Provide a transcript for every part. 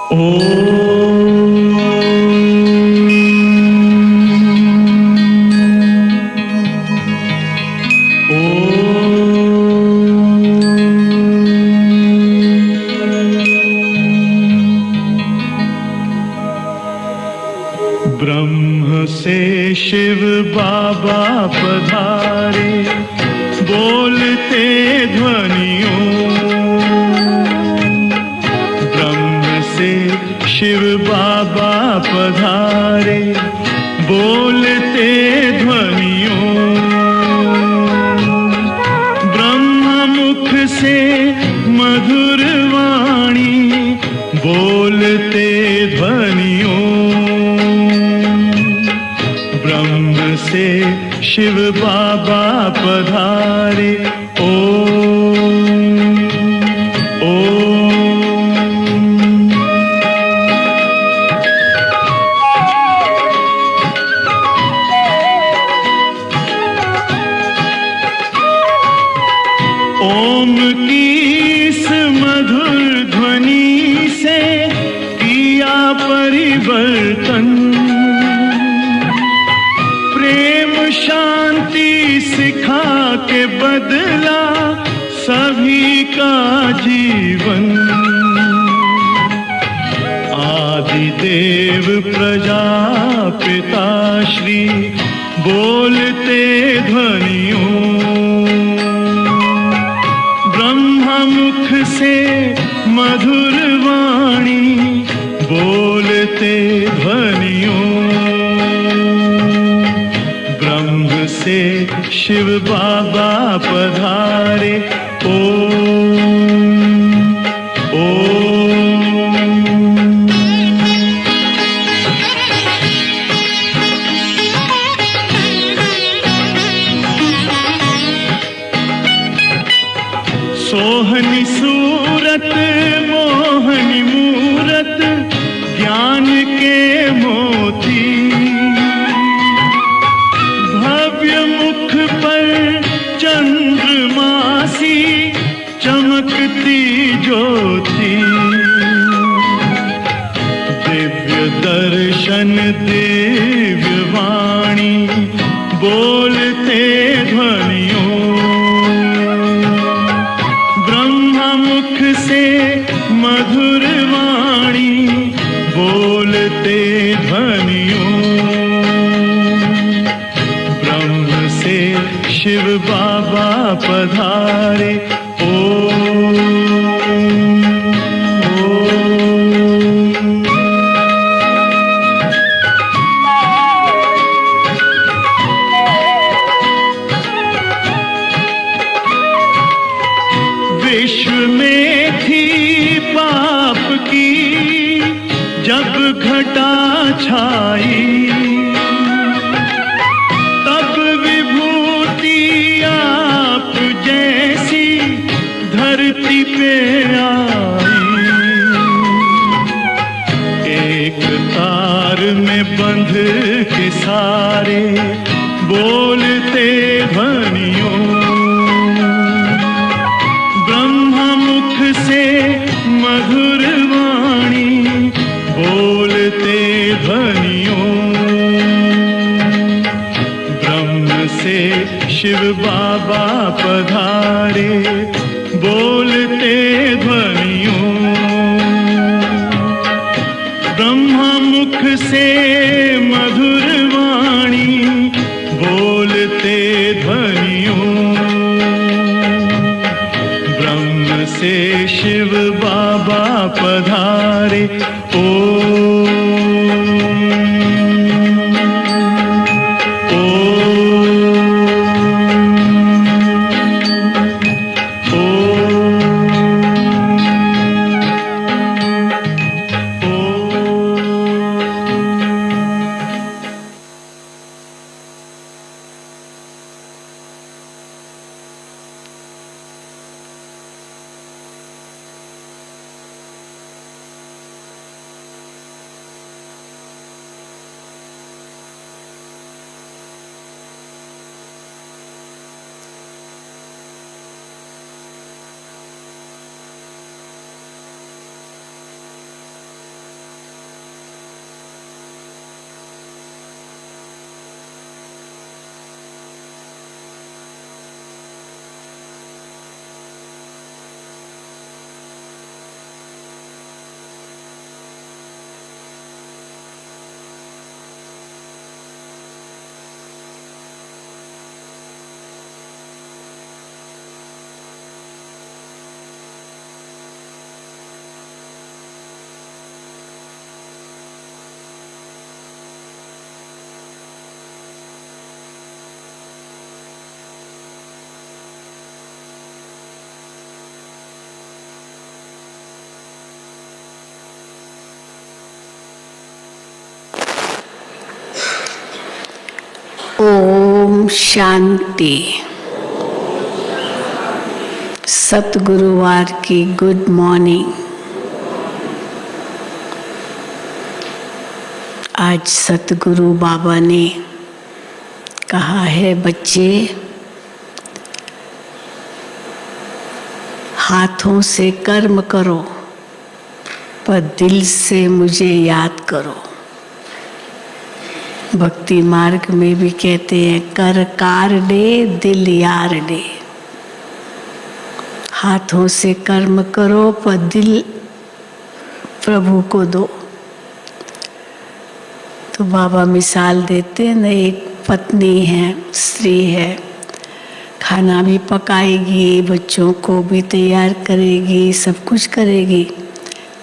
ब्रह्म से शिव बाबा पधारे, बोलते ध्वनियों। ब्रह्म से शिव बाबा पधारे, बोलते ध्वनियों। ब्रह्म मुख से मधुर वाणी, बोलते ध्वनियों। ब्रह्म से शिव बाबा पधारे, ओम ओम। ओम की इस मधुर ध्वनि से किया परिवर्तन। प्रेम शांति सिखा के बदला सभी का जीवन। आदिदेव प्रजापिता श्री बोलते ध्वनियों। ब्रह्म मुख से मधुर वाणी, बोलते ध्वनियों। ब्रह्म से शिव बाबा पधारे, ओम ओम। सोहनी सूरत मोहनी मूरत, ज्ञान के मोती। भव्य मुख पर चंद्रमासी, चमकती ज्योति। दिव्य दर्शन दिव्य वाणी, बोलते ध्वनियों। मुख से मधुर वाणी, बोलते ध्वनियों। ब्रह्म से शिव बाबा पधारे, ओम ओम। विश्व में थी पाप की जब घटा छाई, तब विभूति आप जैसी धरती पे आई। एक तार में बंध के सारे, बोलते ध्वनियों। से मधुर वाणी, बोलते ध्वनियों। ब्रह्म से शिव बाबा पधारे, बोलते ध्वनियों। ब्रह्म मुख से मधुर वाणी, बोलते ध्वनियों। से शिव बाबा पधारे, ओम ओम शांति। सतगुरुवार की गुड मॉर्निंग। आज सतगुरु बाबा ने कहा है, बच्चे हाथों से कर्म करो पर दिल से मुझे याद करो। भक्ति मार्ग में भी कहते हैं, कर कार डे दिल यार डे। हाथों से कर्म करो पर दिल प्रभु को दो। तो बाबा मिसाल देते हैं न, एक पत्नी है, स्त्री है, खाना भी पकाएगी, बच्चों को भी तैयार करेगी, सब कुछ करेगी,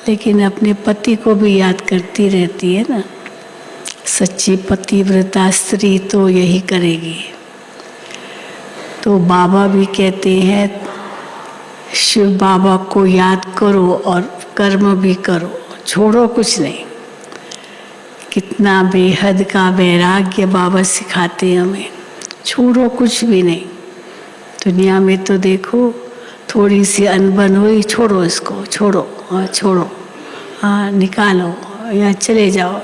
लेकिन अपने पति को भी याद करती रहती है ना। सच्ची पतिव्रता स्त्री तो यही करेगी। तो बाबा भी कहते हैं, शिव बाबा को याद करो और कर्म भी करो, छोड़ो कुछ नहीं। कितना बेहद का वैराग्य बाबा सिखाते हैं हमें, छोड़ो कुछ भी नहीं। दुनिया में तो देखो, थोड़ी सी अनबन हुई, छोड़ो इसको, छोड़ो, हाँ छोड़ो, हाँ निकालो, या चले जाओ,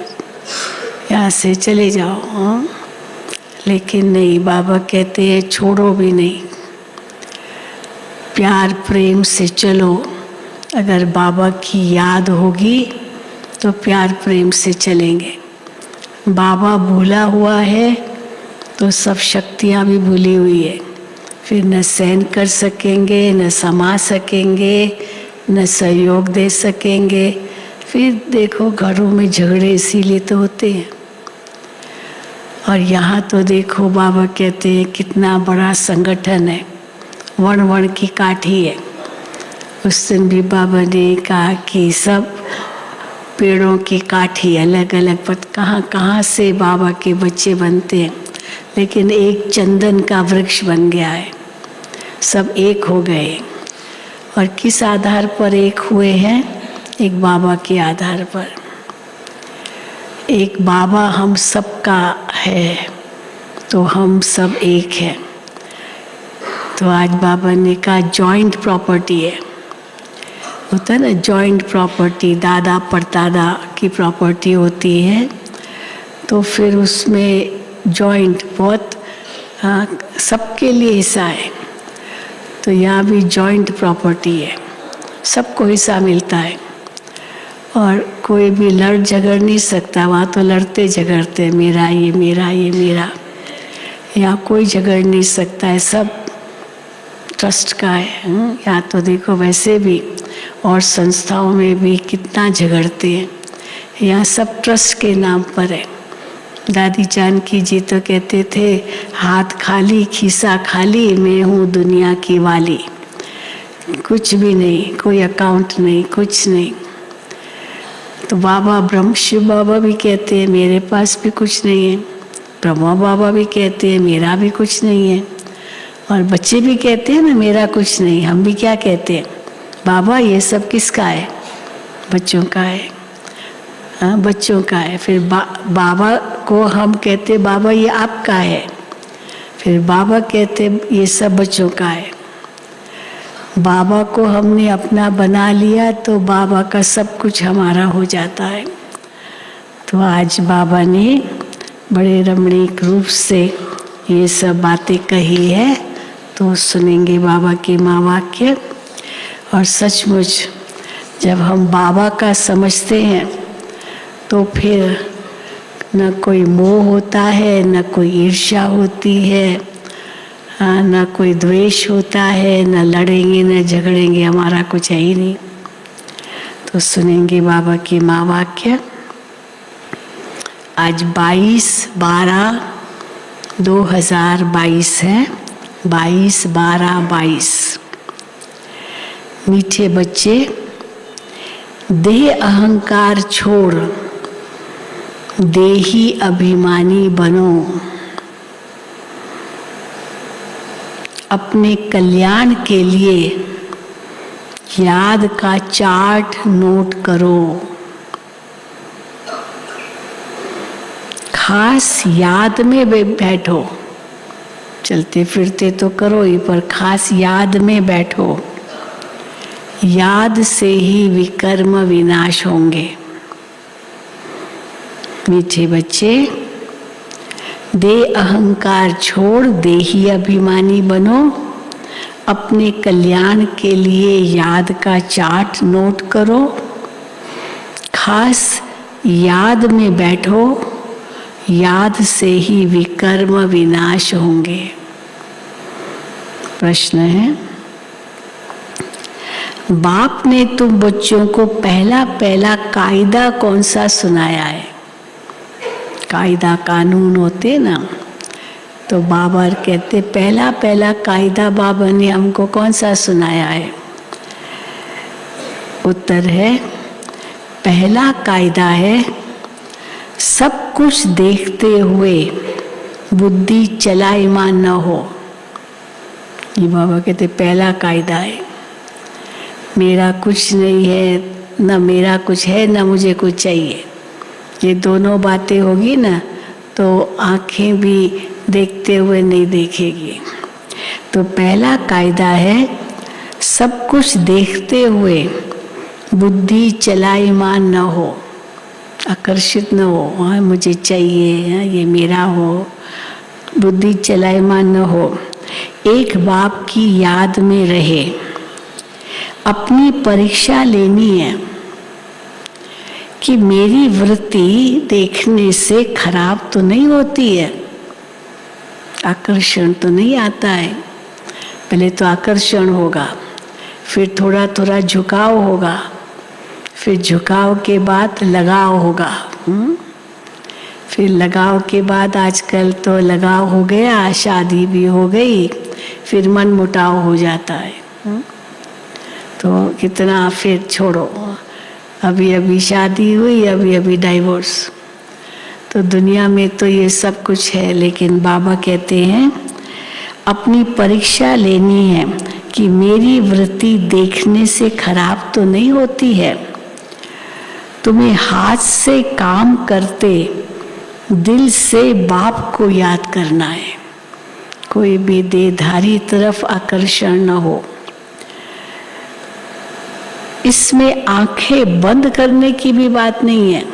यहाँ से चले जाओ, हाँ। लेकिन नहीं, बाबा कहते हैं छोड़ो भी नहीं, प्यार प्रेम से चलो। अगर बाबा की याद होगी तो प्यार प्रेम से चलेंगे। बाबा भूला हुआ है तो सब शक्तियाँ भी भूली हुई है, फिर न सहन कर सकेंगे, न समा सकेंगे, न सहयोग दे सकेंगे। फिर देखो घरों में झगड़े इसीलिए तो होते हैं। और यहाँ तो देखो बाबा कहते हैं कितना बड़ा संगठन है, वण वण की काठी है। उस दिन भी बाबा ने कहा कि सब पेड़ों की काठी अलग अलग, पर कहाँ कहाँ से बाबा के बच्चे बनते हैं, लेकिन एक चंदन का वृक्ष बन गया है, सब एक हो गए। और किस आधार पर एक हुए हैं? एक बाबा के आधार पर। एक बाबा हम सबका है तो हम सब एक हैं। तो आज बाबा ने कहा जॉइंट प्रॉपर्टी है, होता है ना जॉइंट प्रॉपर्टी, दादा परदादा की प्रॉपर्टी होती है, तो फिर उसमें जॉइंट बहुत सबके लिए हिस्सा है। तो यहाँ भी जॉइंट प्रॉपर्टी है, सबको हिस्सा मिलता है। और कोई भी लड़ झगड़ नहीं सकता, वहाँ तो लड़ते झगड़ते, मेरा ये मेरा ये मेरा। यहाँ कोई झगड़ नहीं सकता है, सब ट्रस्ट का है। यहाँ तो देखो वैसे भी और संस्थाओं में भी कितना झगड़ते हैं, यहाँ सब ट्रस्ट के नाम पर है। दादी जानकी जी तो कहते थे, हाथ खाली खीसा खाली, मैं हूँ दुनिया की वाली। कुछ भी नहीं, कोई अकाउंट नहीं, कुछ नहीं। तो बाबा ब्रह्म शिव बाबा भी कहते हैं मेरे पास भी कुछ नहीं है, ब्रह्मा बाबा भी कहते हैं मेरा भी कुछ नहीं है, और बच्चे भी कहते हैं ना मेरा कुछ नहीं। हम भी क्या कहते हैं, बाबा ये सब किसका है? बच्चों का है। हाँ बच्चों का है। फिर बाबा को हम कहते बाबा ये आपका है, फिर बाबा कहते ये सब बच्चों का है। बाबा को हमने अपना बना लिया तो बाबा का सब कुछ हमारा हो जाता है। तो आज बाबा ने बड़े रमणीक रूप से ये सब बातें कही है, तो सुनेंगे बाबा के महावाक्य। और सचमुच जब हम बाबा का समझते हैं तो फिर न कोई मोह होता है, न कोई ईर्ष्या होती है, न कोई द्वेष होता है, न लड़ेंगे न झगड़ेंगे, हमारा कुछ है ही नहीं। तो सुनेंगे बाबा के महावाक्य। आज 22/12/2022 है, 22/12/22। मीठे बच्चे, देह अहंकार छोड़ देही अभिमानी बनो। अपने कल्याण के लिए याद का चार्ट नोट करो। खास याद में बैठो। चलते फिरते तो करो ही, पर खास याद में बैठो। याद से ही विकर्म विनाश होंगे। मीठे बच्चे, दे अहंकार छोड़ देही अभिमानी बनो। अपने कल्याण के लिए याद का चार्ट नोट करो। खास याद में बैठो। याद से ही विकर्म विनाश होंगे। प्रश्न है, बाप ने तुम बच्चों को पहला पहला कायदा कौन सा सुनाया है? कायदा कानून होते ना, तो बाबा कहते पहला पहला कायदा बाबा ने हमको कौन सा सुनाया है? उत्तर है, पहला कायदा है, सब कुछ देखते हुए बुद्धि चलायमान न हो। ये बाबा कहते पहला कायदा है। मेरा कुछ नहीं है, न मेरा कुछ है, न मुझे कुछ चाहिए। ये दोनों बातें होगी ना, तो आंखें भी देखते हुए नहीं देखेगी। तो पहला कायदा है, सब कुछ देखते हुए बुद्धि चलायमान न हो, आकर्षित न हो। हाँ मुझे चाहिए, हाँ ये मेरा हो, बुद्धि चलायमान न हो। एक बाप की याद में रहे। अपनी परीक्षा लेनी है कि मेरी वृत्ति देखने से खराब तो नहीं होती है, आकर्षण तो नहीं आता है। पहले तो आकर्षण होगा, फिर थोड़ा थोड़ा झुकाव होगा, फिर झुकाव के बाद लगाव होगा। फिर लगाव के बाद आजकल तो लगाव हो गया, शादी भी हो गई, फिर मन मुटाव हो जाता है। तो कितना फिर छोड़ो, अभी अभी शादी हुई, अभी अभी डाइवोर्स। तो दुनिया में तो ये सब कुछ है, लेकिन बाबा कहते हैं अपनी परीक्षा लेनी है कि मेरी वृत्ति देखने से खराब तो नहीं होती है। तुम्हें हाथ से काम करते दिल से बाप को याद करना है। कोई भी देहधारी तरफ आकर्षण न हो। इसमें आंखें बंद करने की भी बात नहीं है।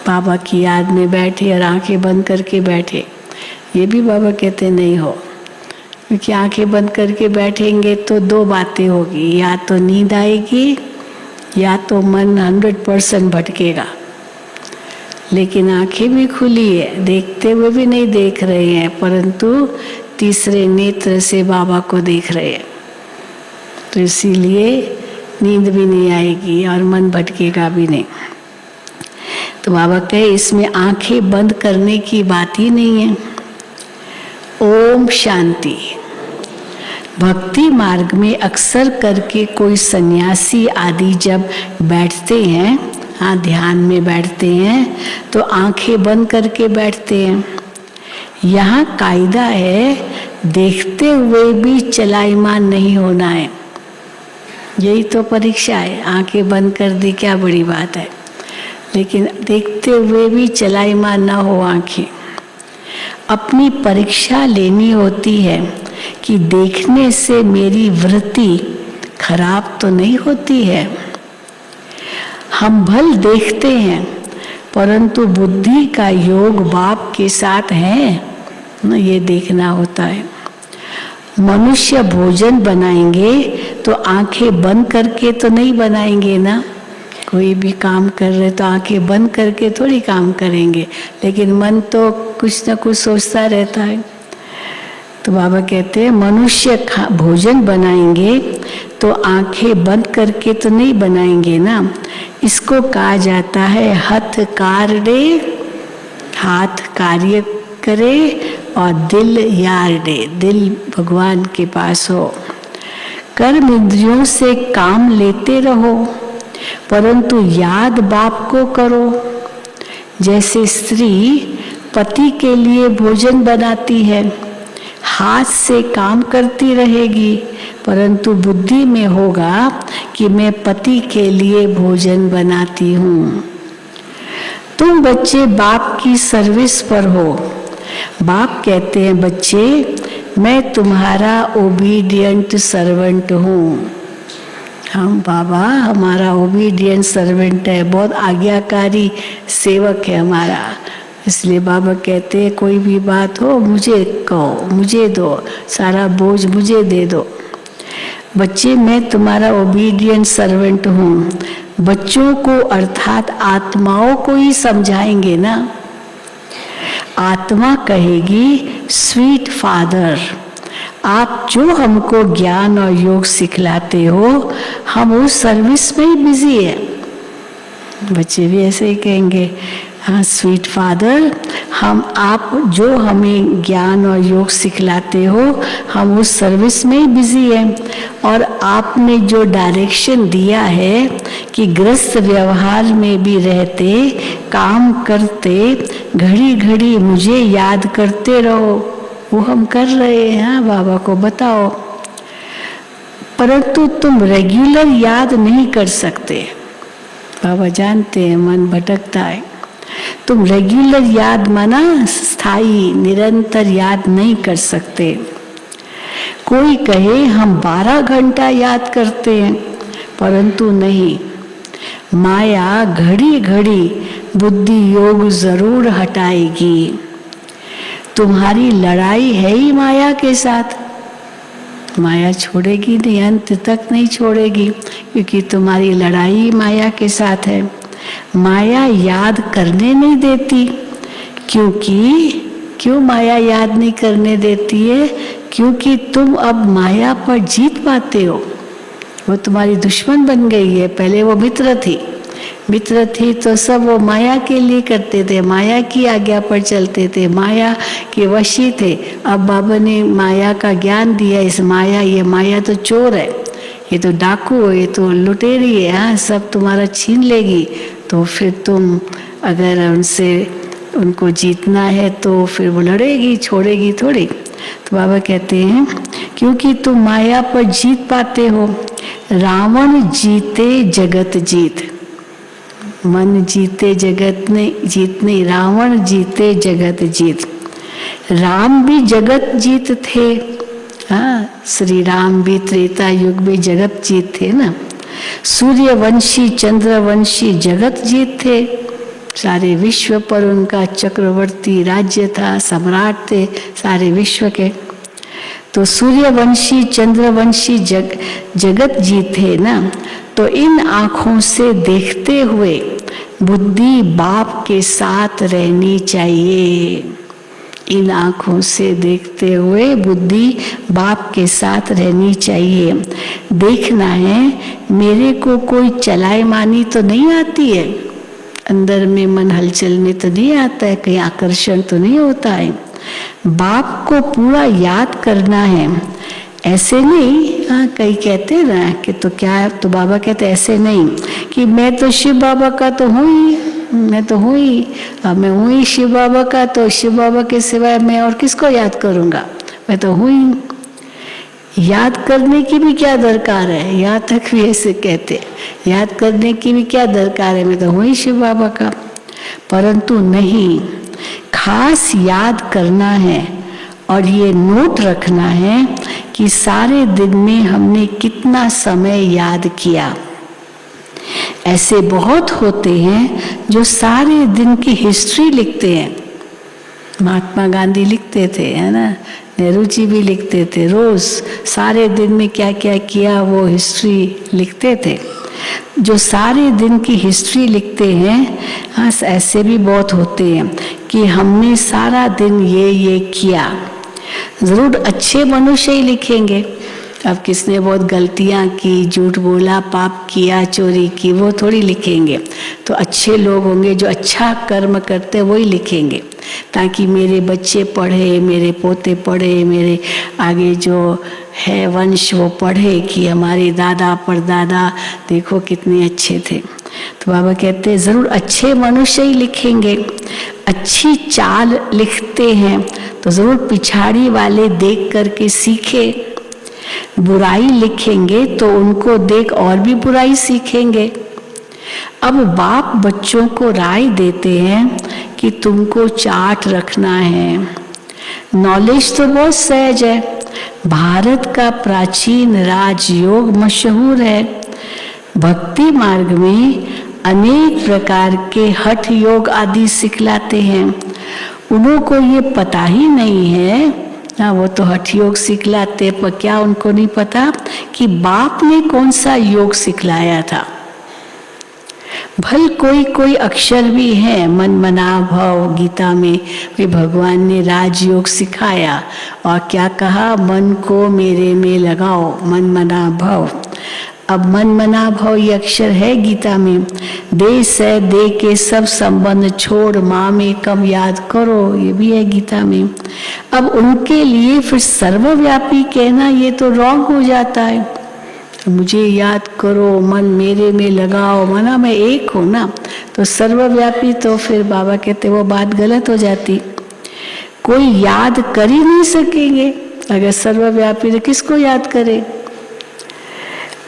बाबा की याद में बैठे और आंखें बंद करके बैठे, ये भी बाबा कहते नहीं हो। क्योंकि आंखें बंद करके बैठेंगे तो दो बातें होगी, या तो नींद आएगी या तो मन 100% भटकेगा। लेकिन आंखें भी खुली है, देखते हुए भी नहीं देख रहे हैं, परंतु तीसरे नेत्र से बाबा को देख रहे हैं। तो इसीलिए नींद भी नहीं आएगी और मन भटकेगा भी नहीं। तो बाबा कहे इसमें आंखें बंद करने की बात ही नहीं है। ओम शांति। भक्ति मार्ग में अक्सर करके कोई सन्यासी आदि जब बैठते हैं, हाँ ध्यान में बैठते हैं, तो आंखें बंद करके बैठते हैं। यहाँ कायदा है देखते हुए भी चलायमान नहीं होना है। यही तो परीक्षा है। आंखें बंद कर दी, क्या बड़ी बात है, लेकिन देखते हुए भी चलायमान ना हो आंखें। अपनी परीक्षा लेनी होती है कि देखने से मेरी वृत्ति खराब तो नहीं होती है। हम भल देखते हैं, परंतु बुद्धि का योग बाप के साथ है ना, ये देखना होता है। मनुष्य भोजन बनाएंगे तो आंखें बंद करके तो नहीं बनाएंगे ना। कोई भी काम कर रहे तो आंखें बंद करके थोड़ी काम करेंगे, लेकिन मन तो कुछ न कुछ सोचता रहता है। तो बाबा कहते हैं मनुष्य भोजन बनाएंगे तो आंखें बंद करके तो नहीं बनाएंगे ना। इसको कहा जाता है हथ कार्य, हाथ कार्य करे और दिल यार दे, दिल भगवान के पास हो। कर्म इंद्रियों से काम लेते रहो, परंतु याद बाप को करो। जैसे स्त्री पति के लिए भोजन बनाती है, हाथ से काम करती रहेगी, परंतु बुद्धि में होगा कि मैं पति के लिए भोजन बनाती हूँ। तुम बच्चे बाप की सर्विस पर हो। बाप कहते हैं बच्चे मैं तुम्हारा ओबीडियंट सर्वेंट हूँ। हम बाबा हमारा ओबीडियंट सर्वेंट है, बहुत आज्ञाकारी सेवक है हमारा। इसलिए बाबा कहते हैं कोई भी बात हो मुझे कहो, मुझे दो, सारा बोझ मुझे दे दो। बच्चे मैं तुम्हारा ओबीडियंट सर्वेंट हूँ। बच्चों को अर्थात आत्माओं को ही समझाएंगे ना। आत्मा कहेगी स्वीट फादर, आप जो हमको ज्ञान और योग सिखलाते हो हम उस सर्विस में ही बिजी है। बच्चे भी ऐसे ही कहेंगे, हाँ स्वीट फादर, हम आप जो हमें ज्ञान और योग सिखलाते हो हम उस सर्विस में ही बिजी हैं। और आपने जो डायरेक्शन दिया है कि गृहस्थ व्यवहार में भी रहते, काम करते, घड़ी घड़ी मुझे याद करते रहो, वो हम कर रहे हैं। हाँ बाबा को बताओ, परंतु तुम रेगुलर याद नहीं कर सकते। बाबा जानते हैं मन भटकता है। तुम रेगुलर याद माना स्थायी निरंतर याद नहीं कर सकते। कोई कहे हम 12 घंटा याद करते हैं, परंतु नहीं। माया घड़ी घड़ी बुद्धि योग जरूर हटाएगी। तुम्हारी लड़ाई है ही माया के साथ। माया छोड़ेगी नहीं, अंत तक नहीं छोड़ेगी, क्योंकि तुम्हारी लड़ाई माया के साथ है। माया याद करने नहीं देती, क्यों माया याद नहीं करने देती है? क्योंकि तुम अब माया पर जीत पाते हो। वो तुम्हारी दुश्मन बन गई है। पहले वो मित्र थी तो सब वो माया के लिए करते थे, माया की आज्ञा पर चलते थे, माया के वशी थे। अब बाबा ने माया का ज्ञान दिया। ये माया तो चोर है, ये तो डाकू है, ये तो लुटेरी है, हाँ सब तुम्हारा छीन लेगी। तो फिर तुम अगर उनको जीतना है तो फिर वो लड़ेगी, छोड़ेगी थोड़ी। तो बाबा कहते हैं क्योंकि तुम माया पर जीत पाते हो। रावण जीते जगत जीत, मन जीते जगत नहीं, रावण जीते जगत जीत। राम भी जगत जीत थे। हाँ श्री राम भी त्रेता युग में जगत जीत थे ना। सूर्यवंशी चंद्रवंशी जगत जीत थे। सारे विश्व पर उनका चक्रवर्ती राज्य था, सम्राट थे सारे विश्व के। तो सूर्यवंशी चंद्रवंशी जगत जीते ना। तो इन आँखों से देखते हुए बुद्धि बाप के साथ रहनी चाहिए। इन आँखों से देखते हुए बुद्धि बाप के साथ रहनी चाहिए। देखना है मेरे को कोई चलाए मानी तो नहीं आती है, अंदर में मन हलचल में तो नहीं आता है, कहीं आकर्षण तो नहीं होता है। बाप को पूरा याद करना है, ऐसे नहीं। हाँ कई कहते ना कि तो क्या, तो बाबा कहते ऐसे नहीं कि मैं तो शिव बाबा का तो हूँ ही, मैं तो हूँ ही, अब मैं हूँ ही शिव बाबा का, तो शिव बाबा के सिवाय मैं और किसको याद करूँगा, मैं तो हूँ ही। याद करने की भी क्या दरकार है, यहाँ तक भी ऐसे कहते, याद करने की भी क्या दरकार है, मैं तो हूँ ही शिव बाबा का। परंतु नहीं, खास याद करना है और ये नोट रखना है कि सारे दिन में हमने कितना समय याद किया। ऐसे बहुत होते हैं जो सारे दिन की हिस्ट्री लिखते हैं। महात्मा गांधी लिखते थे, है ना, नेहरू जी भी लिखते थे, रोज सारे दिन में क्या क्या किया वो हिस्ट्री लिखते थे। जो सारे दिन की हिस्ट्री लिखते हैं, हाँ ऐसे भी बहुत होते हैं कि हमने सारा दिन ये किया। जरूर अच्छे मनुष्य ही लिखेंगे। अब किसने बहुत गलतियां की, झूठ बोला, पाप किया, चोरी की, वो थोड़ी लिखेंगे। तो अच्छे लोग होंगे जो अच्छा कर्म करते वही लिखेंगे, ताकि मेरे बच्चे पढ़े, मेरे पोते पढ़े, मेरे आगे जो है वंश वो पढ़े कि हमारे दादा परदादा देखो कितने अच्छे थे। तो बाबा कहते हैं जरूर अच्छे मनुष्य ही लिखेंगे। अच्छी चाल लिखते हैं तो जरूर पिछाड़ी वाले देख करके सीखे। बुराई लिखेंगे तो उनको देख और भी बुराई सीखेंगे। अब बाप बच्चों को राय देते हैं कि तुमको चार्ट रखना है। नॉलेज तो बहुत सहज है। भारत का प्राचीन राजयोग मशहूर है। भक्ति मार्ग में अनेक प्रकार के हठ योग आदि सिखलाते हैं। उन्हों को ये पता ही नहीं है ना, वो तो हठ योग सिखलाते, पर क्या उनको नहीं पता कि बाप ने कौन सा योग सिखलाया था। भल कोई कोई अक्षर भी है मन मना भव, गीता में भी भगवान ने राजयोग सिखाया और क्या कहा, मन को मेरे में लगाओ, मन मना भव। अब मन मना भव ये अक्षर है गीता में। दे से दे के सब संबंध छोड़ माँ में कम याद करो, ये भी है गीता में। अब उनके लिए फिर सर्वव्यापी कहना ये तो रॉन्ग हो जाता है। मुझे याद करो, मन मेरे में लगाओ, मना मैं एक हूँ ना, तो सर्वव्यापी तो फिर बाबा कहते वो बात गलत हो जाती। कोई याद कर ही नहीं सकेंगे अगर सर्वव्यापी, तो किसको याद करे।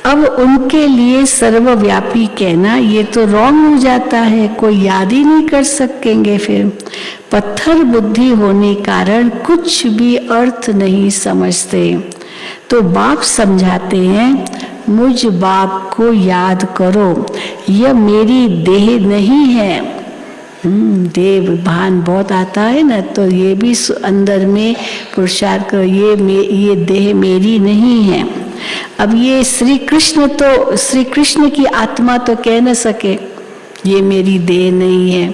अब उनके लिए सर्वव्यापी कहना ये तो रॉन्ग हो जाता है, कोई याद ही नहीं कर सकेंगे। फिर पत्थर बुद्धि होने कारण कुछ भी अर्थ नहीं समझते। तो बाप समझाते हैं, मुझ बाप को याद करो, यह मेरी देह नहीं है। देव भान बहुत आता है ना, तो ये भी अंदर में पुरुषार्थ करो, ये देह मेरी नहीं है। अब ये श्री कृष्ण की आत्मा तो कह न सके ये मेरी देह नहीं है,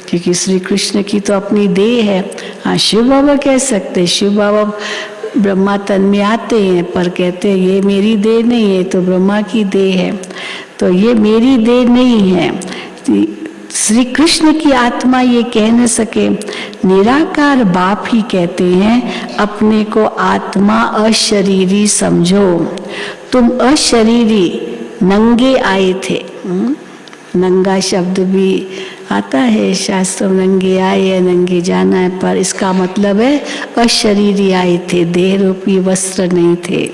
क्योंकि श्री कृष्ण की तो अपनी देह है। हाँ, शिव बाबा कह सकते, शिव बाबा ब्रह्मा तन में आते हैं, पर कहते हैं ये मेरी देह नहीं है, तो ब्रह्मा की देह है, तो ये मेरी देह नहीं है। श्री कृष्ण की आत्मा ये कह न सके। निराकार बाप ही कहते हैं, अपने को आत्मा अशरीरी समझो। तुम अशरीरी नंगे आए थे। नंगा शब्द भी आता है शास्त्र, नंगे आए है, नंगे जाना है, पर इसका मतलब है अशरीरी आए थे, देह रूपी वस्त्र नहीं थे।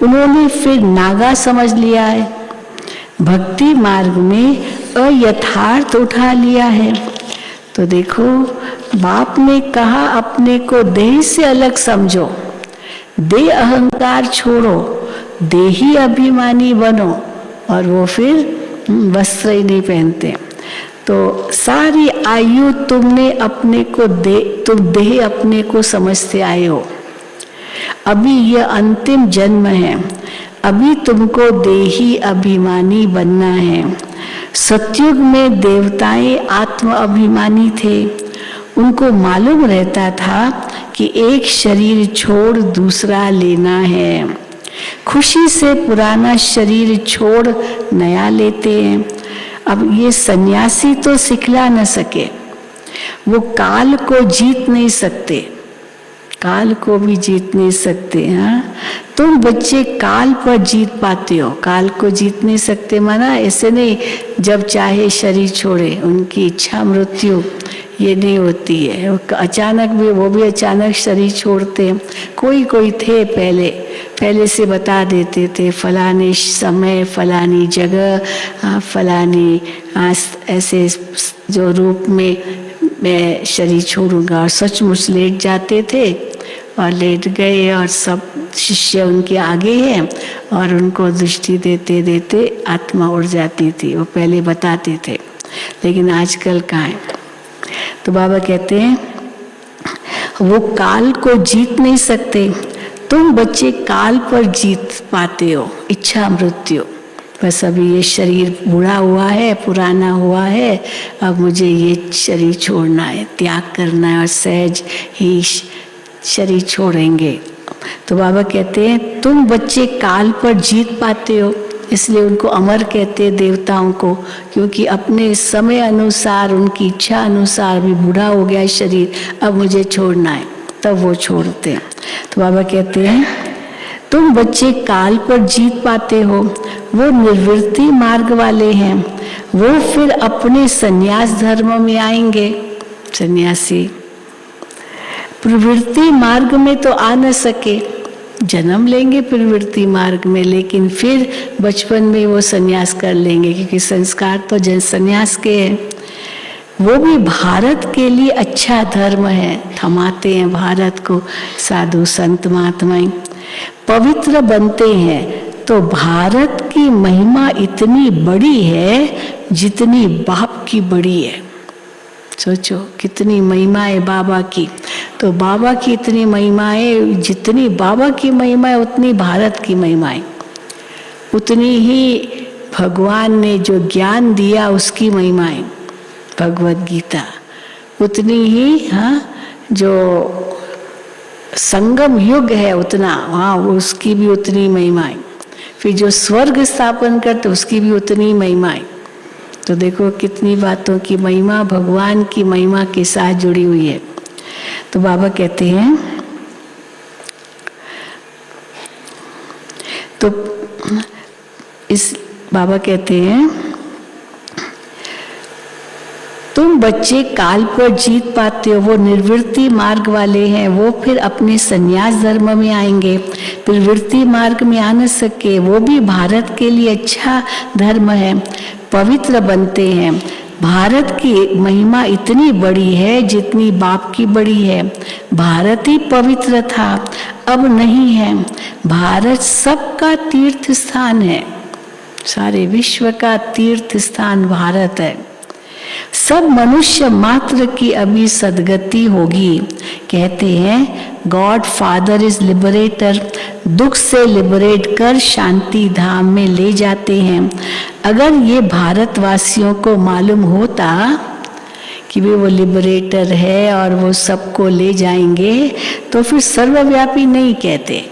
उन्होंने फिर नागा समझ लिया है, भक्ति मार्ग में अयथार्थ उठा लिया है। तो देखो बाप ने कहा अपने को देह से अलग समझो, देह अहंकार छोड़ो, देही अभिमानी बनो, और वो फिर वस्त्र ही नहीं पहनते। तो सारी आयु तुमने अपने को तुम देह अपने को समझते आए हो। अभी यह अंतिम जन्म है, अभी तुमको देही अभिमानी बनना है। सतयुग में देवताएं आत्म अभिमानी थे, उनको मालूम रहता था कि एक शरीर छोड़ दूसरा लेना है। खुशी से पुराना शरीर छोड़ नया लेते हैं। अब ये सन्यासी तो सिखला न सके, वो काल को जीत नहीं सकते, काल को भी जीत नहीं सकते। हाँ, तुम बच्चे काल पर जीत पाते हो, काल को जीत नहीं सकते माना ऐसे नहीं जब चाहे शरीर छोड़े, उनकी इच्छा मृत्यु ये नहीं होती है। अचानक भी वो भी अचानक शरीर छोड़ते। कोई कोई थे पहले से बता देते थे, फलाने समय फलानी जगह फलानी ऐसे जो रूप में मैं शरीर छोड़ूंगा, और सचमुच लेट जाते थे और लेट गए, और सब शिष्य उनके आगे हैं और उनको दृष्टि देते देते आत्मा उड़ जाती थी। वो पहले बताते थे, लेकिन आजकल कहाँ है। तो बाबा कहते हैं वो काल को जीत नहीं सकते, तुम बच्चे काल पर जीत पाते हो, इच्छा मृत्यु। बस अभी ये शरीर बूढ़ा हुआ है, पुराना हुआ है, अब मुझे ये शरीर छोड़ना है, त्याग करना है, और सहज ही शरीर छोड़ेंगे। तो बाबा कहते हैं तुम बच्चे काल पर जीत पाते हो, इसलिए उनको अमर कहते हैं देवताओं को, क्योंकि अपने समय अनुसार उनकी इच्छा अनुसार भी बूढ़ा हो गया शरीर, अब मुझे छोड़ना है, तब वो छोड़ते हैं। तो बाबा कहते हैं तुम बच्चे काल पर जीत पाते हो, वो निर्वृत्ति मार्ग वाले हैं, वो फिर अपने संन्यास धर्म में आएंगे। सन्यासी प्रवृत्ति मार्ग में तो आ न सके, जन्म लेंगे प्रवृत्ति मार्ग में, लेकिन फिर बचपन में वो संन्यास कर लेंगे, क्योंकि संस्कार तो जन संन्यास के हैं। वो भी भारत के लिए अच्छा धर्म है, थमाते हैं भारत को साधु संत महात्माएं, पवित्र बनते हैं। तो भारत की महिमा इतनी बड़ी है जितनी बाप की बड़ी है। सोचो कितनी महिमा है बाबा की। तो बाबा की इतनी महिमा है, जितनी बाबा की महिमा है उतनी भारत की महिमा है, उतनी ही भगवान ने जो ज्ञान दिया उसकी महिमा है भगवत गीता, उतनी ही जो संगम युग है उतना, उसकी भी उतनी महिमा है। फिर जो स्वर्ग स्थापन करते उसकी भी उतनी महिमा है। तो देखो कितनी बातों की महिमा भगवान की महिमा के साथ जुड़ी हुई है। तो बाबा कहते हैं, तो इस बाबा कहते हैं, तुम बच्चे काल पर जीत पाते हो, वो निर्वृत्ति मार्ग वाले हैं, वो फिर अपने संन्यास धर्म में आएंगे। प्रवृत्ति मार्ग में आ न सके, वो भी भारत के लिए अच्छा धर्म है, पवित्र बनते हैं। भारत की महिमा इतनी बड़ी है जितनी बाप की बड़ी है। भारत ही पवित्र था, अब नहीं है। भारत सबका तीर्थ स्थान है, सारे विश्व का तीर्थ स्थान भारत है। सब मनुष्य मात्र की अभी सदगति होगी। कहते हैं गॉड फादर इज लिबरेटर, दुख से लिबरेट कर शांति धाम में ले जाते हैं। अगर ये भारतवासियों को मालूम होता कि वे वो लिबरेटर है और वो सबको ले जाएंगे, तो फिर सर्वव्यापी नहीं कहते।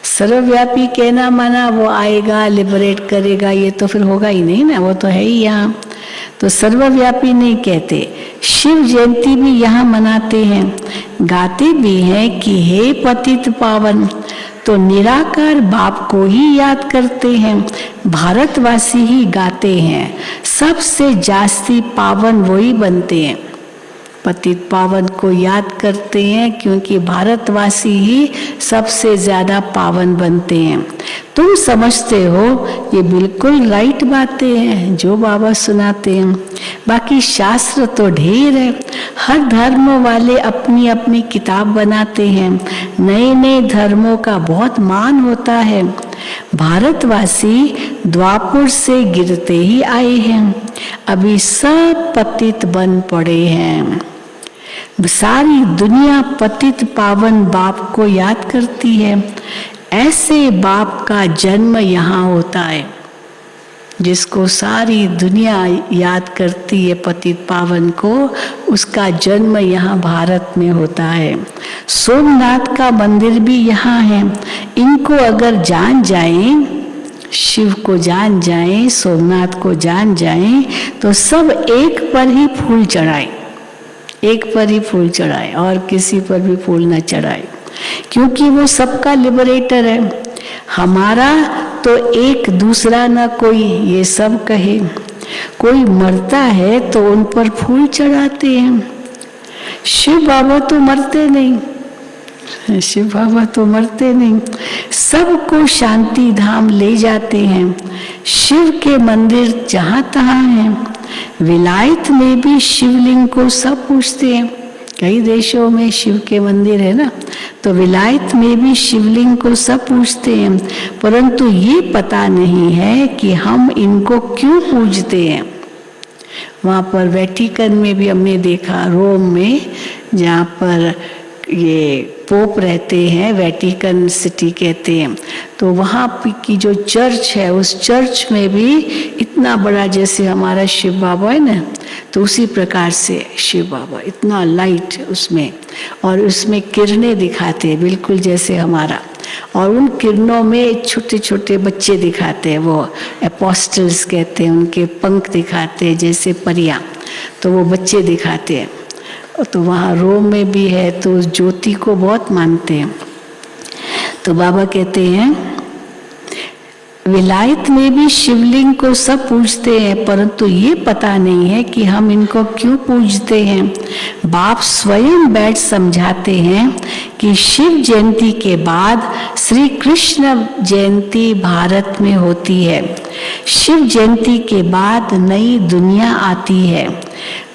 सर्वव्यापी कहना माना वो आएगा लिबरेट करेगा, ये तो फिर होगा ही नहीं ना, वो तो है ही यहाँ। तो सर्वव्यापी नहीं कहते। शिव जयंती भी यहाँ मनाते हैं, गाते भी हैं कि हे पतित पावन, तो निराकार बाप को ही याद करते हैं। भारतवासी ही गाते हैं, सबसे जास्ती पावन वही बनते हैं। पतित पावन को याद करते हैं क्योंकि भारतवासी ही सबसे ज्यादा पावन बनते हैं। तुम समझते हो ये बिल्कुल राइट बातें हैं जो बाबा सुनाते हैं। बाकी शास्त्र तो ढेर है, हर धर्म वाले अपनी अपनी किताब बनाते हैं, नए नए धर्मों का बहुत मान होता है। भारतवासी द्वापर से गिरते ही आए हैं, अभी सब पतित बन पड़े हैं। सारी दुनिया पतित पावन बाप को याद करती है। ऐसे बाप का जन्म यहाँ होता है जिसको सारी दुनिया याद करती है, पतित पावन को, उसका जन्म यहाँ भारत में होता है। सोमनाथ का मंदिर भी यहाँ है। इनको अगर जान जाएं, शिव को जान जाएं, सोमनाथ को जान जाएं, तो सब एक पर ही फूल चढ़ाएं, एक पर ही फूल चढ़ाए और किसी पर भी फूल न चढ़ाए, क्योंकि वो सबका लिबरेटर है। हमारा तो एक दूसरा न कोई, ये सब कहे। कोई मरता है तो उन पर फूल चढ़ाते हैं। शिव बाबा तो मरते नहीं, शिव बाबा तो मरते नहीं, सबको शांति धाम ले जाते हैं। शिव के मंदिर जहाँ तहाँ हैं। विलायत में भी शिवलिंग को सब पूजते हैं, कई देशों में शिव के मंदिर है ना, तो विलायत में भी शिवलिंग को सब पूजते हैं। परंतु ये पता नहीं है कि हम इनको क्यों पूजते हैं। वहाँ पर वेटिकन में भी हमने देखा, रोम में जहाँ पर ये पोप रहते हैं, वेटिकन सिटी कहते हैं, तो वहाँ की जो चर्च है, उस चर्च में भी इतना बड़ा, जैसे हमारा शिव बाबा है ना, तो उसी प्रकार से शिव बाबा, इतना लाइट उसमें, और उसमें किरणें दिखाते हैं बिल्कुल जैसे हमारा, और उन किरणों में छोटे छोटे बच्चे दिखाते हैं, वो एपोस्टल्स कहते हैं, उनके पंख दिखाते हैं जैसे परियां, तो वो बच्चे दिखाते हैं। तो वहाँ रोम में भी है, तो उस ज्योति को बहुत मानते हैं। तो बाबा कहते हैं विलायत में भी शिवलिंग को सब पूजते हैं, परंतु ये पता नहीं है कि हम इनको क्यों पूजते हैं। बाप स्वयं बैठ समझाते हैं कि शिव जयंती के बाद श्री कृष्ण जयंती भारत में होती है। शिव जयंती के बाद नई दुनिया आती है।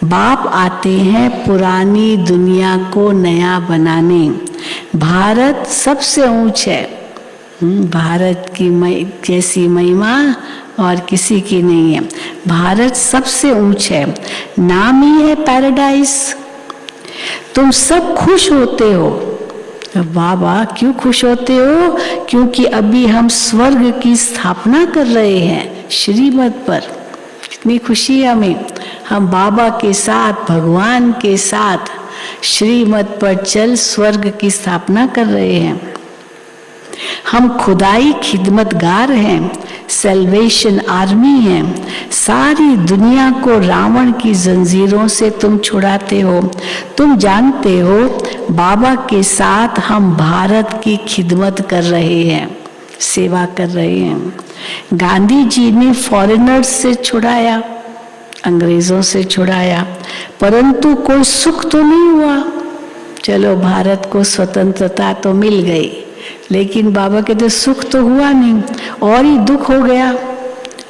बाप आते हैं पुरानी दुनिया को नया बनाने। भारत सबसे ऊंच है। भारत की जैसी महिमा और किसी की नहीं है। भारत सबसे ऊंच है, नाम ही है पैराडाइज। तुम सब खुश होते हो। बाबा क्यों खुश होते हो? क्योंकि अभी हम स्वर्ग की स्थापना कर रहे हैं श्रीमत पर। कितनी खुशी है हमें। हम बाबा के साथ, भगवान के साथ श्रीमत पर चल स्वर्ग की स्थापना कर रहे हैं। हम खुदाई खिदमतगार हैं, सेल्वेशन आर्मी हैं। सारी दुनिया को रावण की जंजीरों से तुम छुड़ाते हो। तुम जानते हो बाबा के साथ हम भारत की खिदमत कर रहे हैं, सेवा कर रहे हैं। गांधी जी ने फॉरेनर्स से छुड़ाया, अंग्रेजों से छुड़ाया, परंतु कोई सुख तो नहीं हुआ। चलो भारत को स्वतंत्रता तो मिल गई, लेकिन बाबा कहते सुख तो हुआ नहीं, और ही दुख हो गया।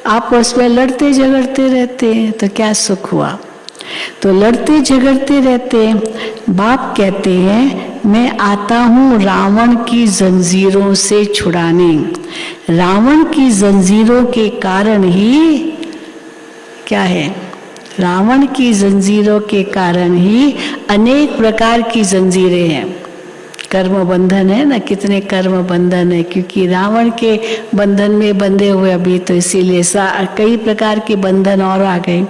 आपस में लड़ते झगड़ते रहते हैं तो क्या सुख हुआ? तो लड़ते झगड़ते रहते हैं। बाप कहते हैं मैं आता हूँ रावण की जंजीरों से छुड़ाने। रावण की जंजीरों के कारण ही क्या है? रावण की जंजीरों के कारण ही अनेक प्रकार की जंजीरें हैं। कर्म बंधन है ना, कितने कर्म बंधन है, क्योंकि रावण के बंधन में बंधे हुए अभी, तो इसीलिए कई प्रकार के बंधन और आ गए।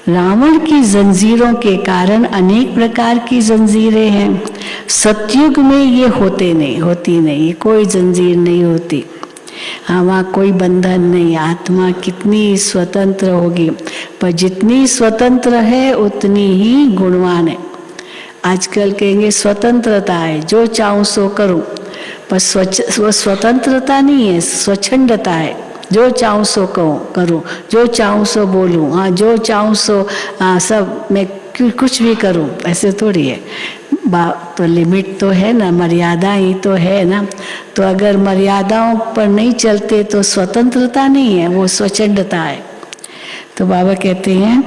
रावण की जंजीरों के कारण अनेक प्रकार की जंजीरें हैं। सतयुग में ये होती नहीं, कोई जंजीर नहीं होती। वहाँ कोई बंधन नहीं। आत्मा कितनी स्वतंत्र होगी, पर जितनी स्वतंत्र है उतनी ही गुणवान है। आजकल कहेंगे स्वतंत्रता है, जो चाहूं सो करूं, पर वो स्वतंत्रता नहीं है, स्वच्छंदता है। जो चाहूं सो करूं, जो चाहूं सो बोलूं, हाँ जो चाहूं सो सब मैं कुछ भी करूं, ऐसे थोड़ी है। तो लिमिट तो है ना, मर्यादा ही तो है ना। तो अगर मर्यादाओं पर नहीं चलते तो स्वतंत्रता नहीं है, वो स्वच्छंदता है। तो बाबा कहते हैं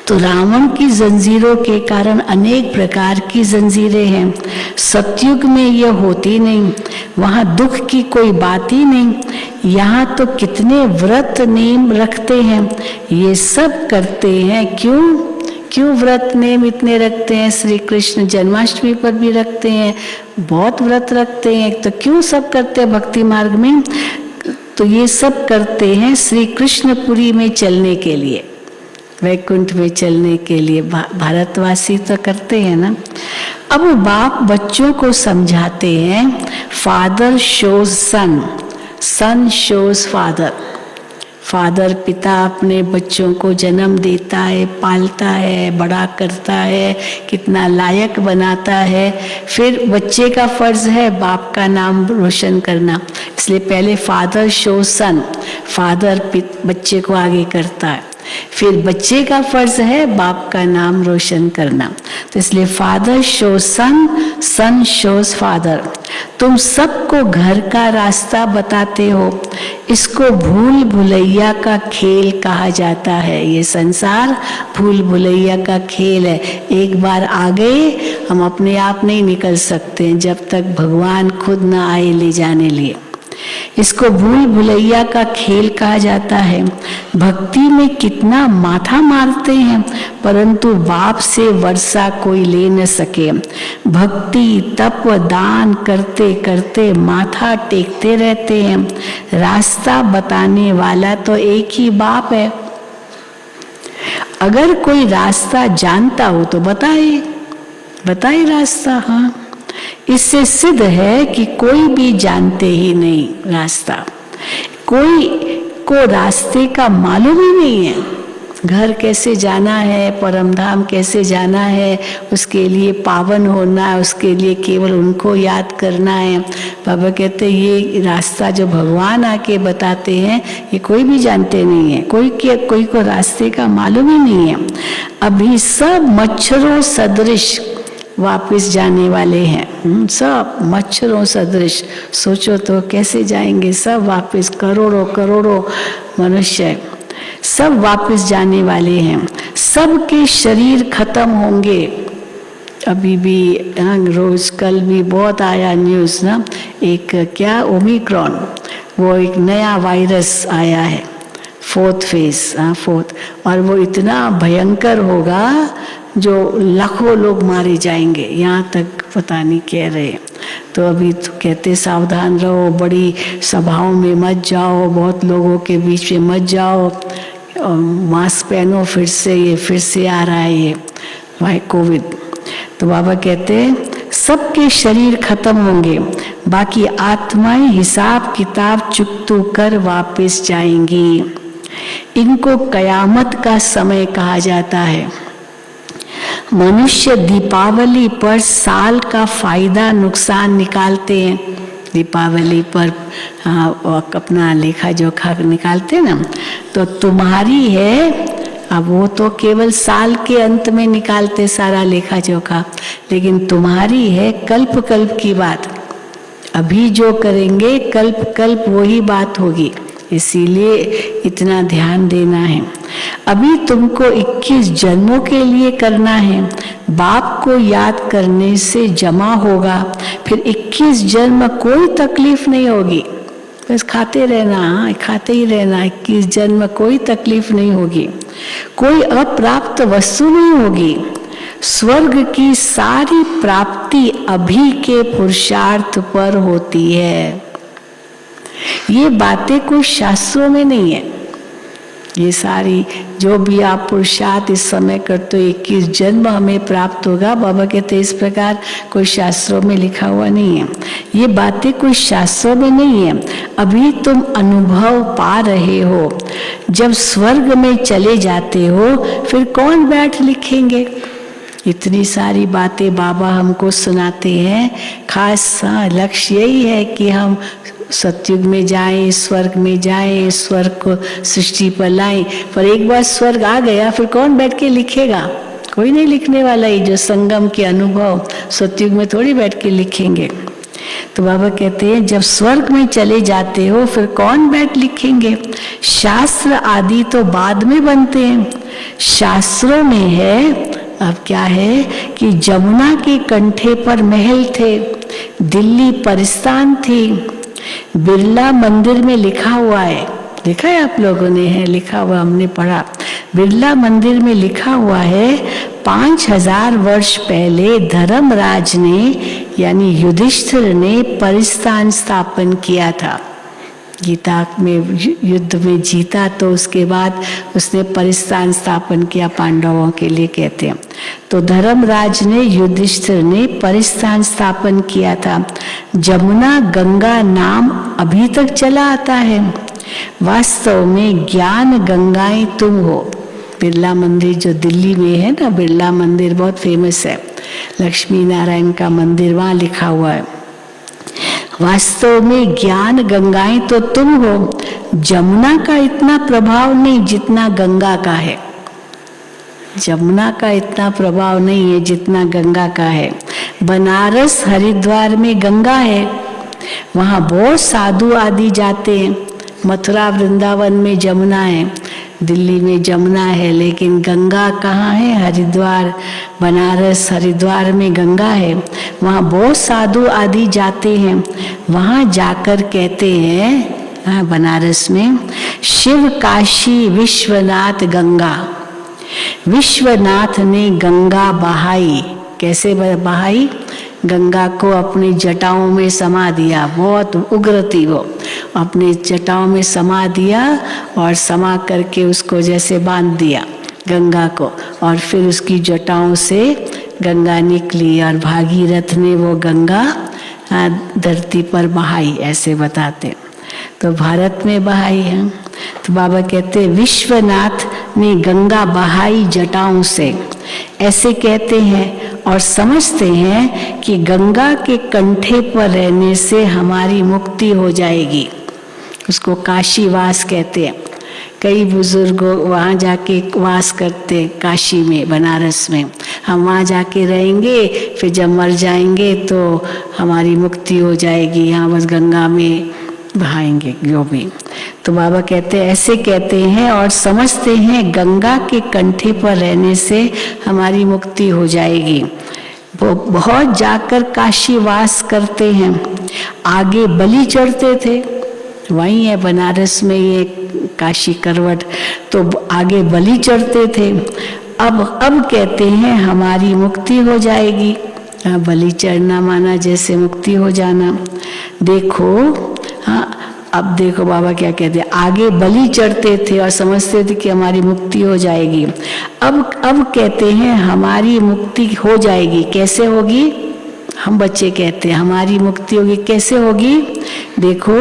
तो रावण की जंजीरों के कारण अनेक प्रकार की जंजीरें हैं। सतयुग में ये होती नहीं, वहाँ दुख की कोई बात ही नहीं। यहाँ तो कितने व्रत नेम रखते हैं, ये सब करते हैं। क्यों व्रत नेम इतने रखते हैं? श्री कृष्ण जन्माष्टमी पर भी रखते हैं, बहुत व्रत रखते हैं। तो क्यों सब करते हैं भक्ति मार्ग में? तो ये सब करते हैं श्री कृष्णपुरी में चलने के लिए, वैकुंठ में चलने के लिए। भारतवासी तो करते हैं ना। अब बाप बच्चों को समझाते हैं, फादर शोज सन, सन शोज फादर। फादर पिता अपने बच्चों को जन्म देता है, पालता है, बड़ा करता है, कितना लायक बनाता है। फिर बच्चे का फर्ज है बाप का नाम रोशन करना, इसलिए पहले फादर शो सन, फादर बच्चे को आगे करता है। फिर बच्चे का फर्ज है बाप का नाम रोशन करना, तो इसलिए फादर शो सन, सन शोज फादर। तुम सबको घर का रास्ता बताते हो। इसको भूल भुलैया का खेल कहा जाता है। ये संसार भूल भुलैया का खेल है। एक बार आ गए हम अपने आप नहीं निकल सकते जब तक भगवान खुद ना आए ले जाने लिए। इसको भूल भुलैया का खेल कहा जाता है। भक्ति में कितना माथा मारते हैं, परंतु बाप से वर्षा कोई ले न सके। भक्ति तप दान करते करते माथा टेकते रहते हैं। रास्ता बताने वाला तो एक ही बाप है। अगर कोई रास्ता जानता हो तो बताए रास्ता। हाँ, इससे सिद्ध है कि कोई भी जानते ही नहीं रास्ता। कोई को रास्ते का मालूम ही नहीं है। घर कैसे जाना है, परम धाम कैसे जाना है, उसके लिए पावन होना है, उसके लिए केवल उनको याद करना है। बाबा कहते हैं ये रास्ता जो भगवान आके बताते हैं ये कोई भी जानते नहीं है, कोई को रास्ते का मालूम ही नहीं है। अभी सब मच्छरों सदृश वापस जाने वाले हैं, सब मच्छरों सदृश। सोचो तो कैसे जाएंगे सब वापस, करोड़ों करोड़ों मनुष्य सब वापस जाने वाले हैं। सबके शरीर खत्म होंगे। अभी भी रोज कल भी बहुत आया न्यूज़ ना, एक क्या ओमिक्रॉन, वो एक नया वायरस आया है, 4th फेज, 4th, और वो इतना भयंकर होगा जो लाखों लोग मारे जाएंगे, यहाँ तक पता नहीं कह रहे। तो अभी तो कहते सावधान रहो, बड़ी सभाओं में मत जाओ, बहुत लोगों के बीच में मत जाओ, मास्क पहनो, फिर से आ रहा है ये भाई कोविड। तो बाबा कहते हैं सबके शरीर खत्म होंगे, बाकी आत्माएं हिसाब किताब चुकतू कर वापस जाएंगी। इनको कयामत का समय कहा जाता है। मनुष्य दीपावली पर साल का फायदा नुकसान निकालते हैं। दीपावली पर अपना लेखा जोखा निकालते हैं ना, तो तुम्हारी है, अब वो तो केवल साल के अंत में निकालते सारा लेखा जोखा, लेकिन तुम्हारी है कल्प कल्प की बात। अभी जो करेंगे कल्प कल्प वही बात होगी, इसीलिए इतना ध्यान देना है। अभी तुमको 21 जन्मों के लिए करना है। बाप को याद करने से जमा होगा, फिर 21 जन्म कोई तकलीफ नहीं होगी, बस खाते रहना, खाते ही रहना। 21 जन्म कोई तकलीफ नहीं होगी, कोई अप्राप्त वस्तु नहीं होगी। स्वर्ग की सारी प्राप्ति अभी के पुरुषार्थ पर होती है। ये बातें कोई शास्त्रों में नहीं है। ये सारी जो भी आप पुरुषार्थ इस समय करते हो, 21 जन्म हमें प्राप्त होगा, बाबा कहते इस प्रकार कोई शास्त्रों में लिखा हुआ नहीं है। ये बातें कोई शास्त्रों में नहीं है, अभी तुम अनुभव पा रहे हो। जब स्वर्ग में चले जाते हो फिर कौन बैठ लिखेंगे। इतनी सारी बातें बाबा हमको सुनाते हैं। खास लक्ष्य यही है कि हम सतयुग में जाएं, स्वर्ग में जाएं, स्वर्ग को सृष्टि पर लाएं। पर एक बार स्वर्ग आ गया फिर कौन बैठ के लिखेगा, कोई नहीं लिखने वाला। ही जो संगम के अनुभव सतयुग में थोड़ी बैठ के लिखेंगे। तो बाबा कहते हैं जब स्वर्ग में चले जाते हो फिर कौन बैठ लिखेंगे। शास्त्र आदि तो बाद में बनते हैं। शास्त्रों में है, अब क्या है कि जमुना के कंठे पर महल थे, दिल्ली परिस्तान थी, बिरला मंदिर में लिखा हुआ है, देखा है आप लोगों ने, है लिखा हुआ, हमने पढ़ा। बिरला मंदिर में लिखा हुआ है 5000 वर्ष पहले धर्मराज ने यानी युधिष्ठिर ने परिस्तान स्थापन किया था। गीता में युद्ध में जीता तो उसके बाद उसने परिस्तान स्थापन किया, पांडवों के लिए कहते हैं। तो धर्मराज ने युधिष्ठिर ने परिस्तान स्थापन किया था। जमुना गंगा नाम अभी तक चला आता है। वास्तव में ज्ञान गंगाएं तुम हो। बिरला मंदिर जो दिल्ली में है ना, बिरला मंदिर बहुत फेमस है, लक्ष्मी नारायण का मंदिर, वहाँ लिखा हुआ है वास्तव में ज्ञान गंगाएं तो तुम हो। जमुना का इतना प्रभाव नहीं जितना गंगा का है। जमुना का इतना प्रभाव नहीं है जितना गंगा का है। बनारस हरिद्वार में गंगा है, वहाँ बहुत साधु आदि जाते हैं। मथुरा वृंदावन में जमुना है, दिल्ली में जमुना है, लेकिन गंगा कहाँ है? हरिद्वार, बनारस हरिद्वार में गंगा है, वहाँ बहुत साधु आदि जाते हैं। वहाँ जाकर कहते हैं बनारस में शिव काशी विश्वनाथ गंगा। विश्वनाथ ने गंगा बहाई। कैसे बहाई? गंगा को अपनी जटाओं में समा दिया। बहुत उग्र थी वो, अपने जटाओं में समा दिया और समा करके उसको जैसे बांध दिया गंगा को, और फिर उसकी जटाओं से गंगा निकली और भागीरथ ने वो गंगा धरती पर बहाई, ऐसे बताते। तो भारत में बहाई है। तो बाबा कहते विश्वनाथ में गंगा बहाई जटाओं से, ऐसे कहते हैं और समझते हैं कि गंगा के कंठे पर रहने से हमारी मुक्ति हो जाएगी। उसको काशीवास कहते हैं। कई बुजुर्ग वहाँ जाके वास करते, काशी में, बनारस में। हम वहाँ जाके रहेंगे, फिर जब मर जाएंगे तो हमारी मुक्ति हो जाएगी, यहाँ बस गंगा में बहाएंगे जो भी। तो बाबा कहते हैं, ऐसे कहते हैं और समझते हैं गंगा के कंठे पर रहने से हमारी मुक्ति हो जाएगी। वो बहुत जाकर काशी वास करते हैं। आगे बलि चढ़ते थे, वहीं है बनारस में ये काशी करवट, तो आगे बलि चढ़ते थे। अब कहते हैं हमारी मुक्ति हो जाएगी। बलि चढ़ना माना जैसे मुक्ति हो जाना। देखो, हाँ, अब देखो बाबा क्या कहते हैं, आगे बलि चढ़ते थे और समझते थे कि हमारी मुक्ति हो जाएगी। अब कहते हैं हमारी मुक्ति हो जाएगी। कैसे होगी? हम बच्चे कहते हैं हमारी मुक्ति होगी। कैसे होगी? देखो,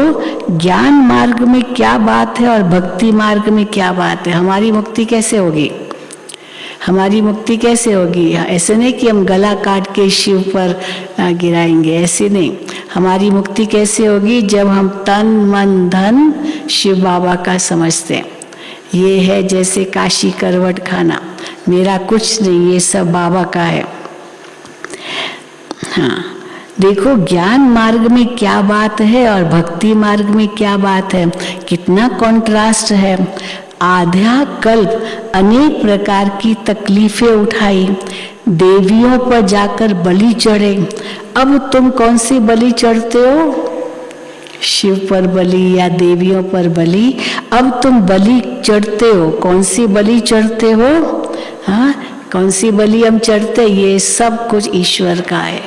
ज्ञान मार्ग में क्या बात है और भक्ति मार्ग में क्या बात है। हमारी मुक्ति कैसे होगी? हमारी मुक्ति कैसे होगी? ऐसे नहीं कि हम गला काट के शिव पर गिराएंगे, ऐसे नहीं। हमारी मुक्ति कैसे होगी? जब हम तन मन धन शिव बाबा का समझते हैं। ये है जैसे काशी करवट खाना, मेरा कुछ नहीं, ये सब बाबा का है। हाँ, देखो ज्ञान मार्ग में क्या बात है और भक्ति मार्ग में क्या बात है, कितना कॉन्ट्रास्ट है। आधा कल्प अनेक प्रकार की तकलीफें उठाई, देवियों पर जाकर बलि चढ़े। अब तुम कौन सी बलि चढ़ते हो? शिव पर बलि या देवियों पर बलि? अब तुम बलि चढ़ते हो, कौन सी बलि चढ़ते हो? हाँ, कौन सी बलि हम चढ़ते? ये सब कुछ ईश्वर का है,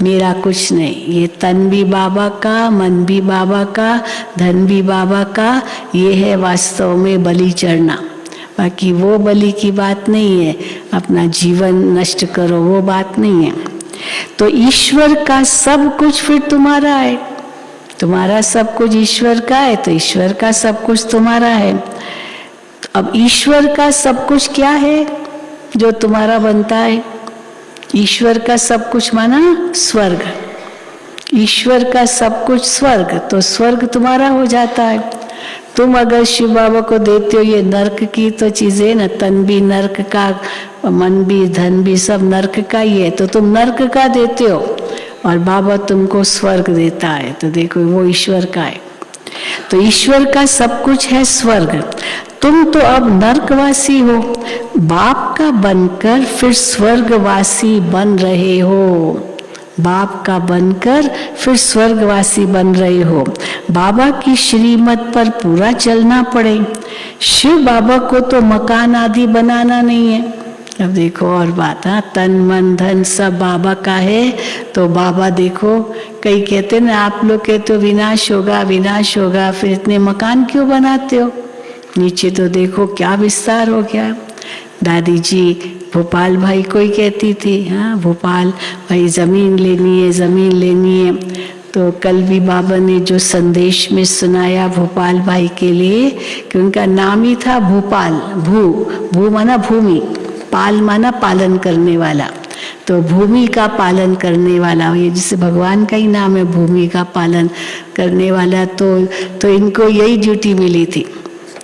मेरा कुछ नहीं। ये तन भी बाबा का, मन भी बाबा का, धन भी बाबा का। ये है वास्तव में बलि चढ़ना। बाकी वो बलि की बात नहीं है, अपना जीवन नष्ट करो, वो बात नहीं है। तो ईश्वर का सब कुछ फिर तुम्हारा है, तुम्हारा सब कुछ ईश्वर का है, तो ईश्वर का सब कुछ तुम्हारा है। अब ईश्वर का सब कुछ क्या है जो तुम्हारा बनता है? ईश्वर का सब कुछ माना स्वर्ग। ईश्वर का सब कुछ स्वर्ग, तो स्वर्ग तुम्हारा हो जाता है। तुम अगर शिव बाबा को देते हो ये नर्क की तो चीजें न, तन भी नर्क का, मन भी, धन भी, सब नर्क का ही है, तो तुम नर्क का देते हो और बाबा तुमको स्वर्ग देता है। तो देखो वो ईश्वर का है। तो ईश्वर का सब कुछ है स्वर्ग। तुम तो अब नर्कवासी हो, बाप का बनकर फिर स्वर्गवासी बन रहे हो। बाप का बनकर फिर स्वर्गवासी बन रहे हो। बाबा की श्रीमत पर पूरा चलना पड़े। शिव बाबा को तो मकान आदि बनाना नहीं है। अब देखो और बात, हाँ, तन मन धन सब बाबा का है। तो बाबा देखो, कई कहते ना, आप लोग कहते हो विनाश होगा विनाश होगा, फिर इतने मकान क्यों बनाते हो? नीचे तो देखो क्या विस्तार हो गया। दादी जी भोपाल भाई को ही कहती थी, हाँ भोपाल भाई ज़मीन लेनी है, ज़मीन लेनी है। तो कल भी बाबा ने जो संदेश में सुनाया भोपाल भाई के लिए, कि उनका नाम ही था भोपाल। भू माना भूमि, पाल माना पालन करने वाला, तो भूमि का पालन करने वाला, ये जिसे भगवान का ही नाम है, भूमि का पालन करने वाला। तो इनको यही ड्यूटी मिली थी,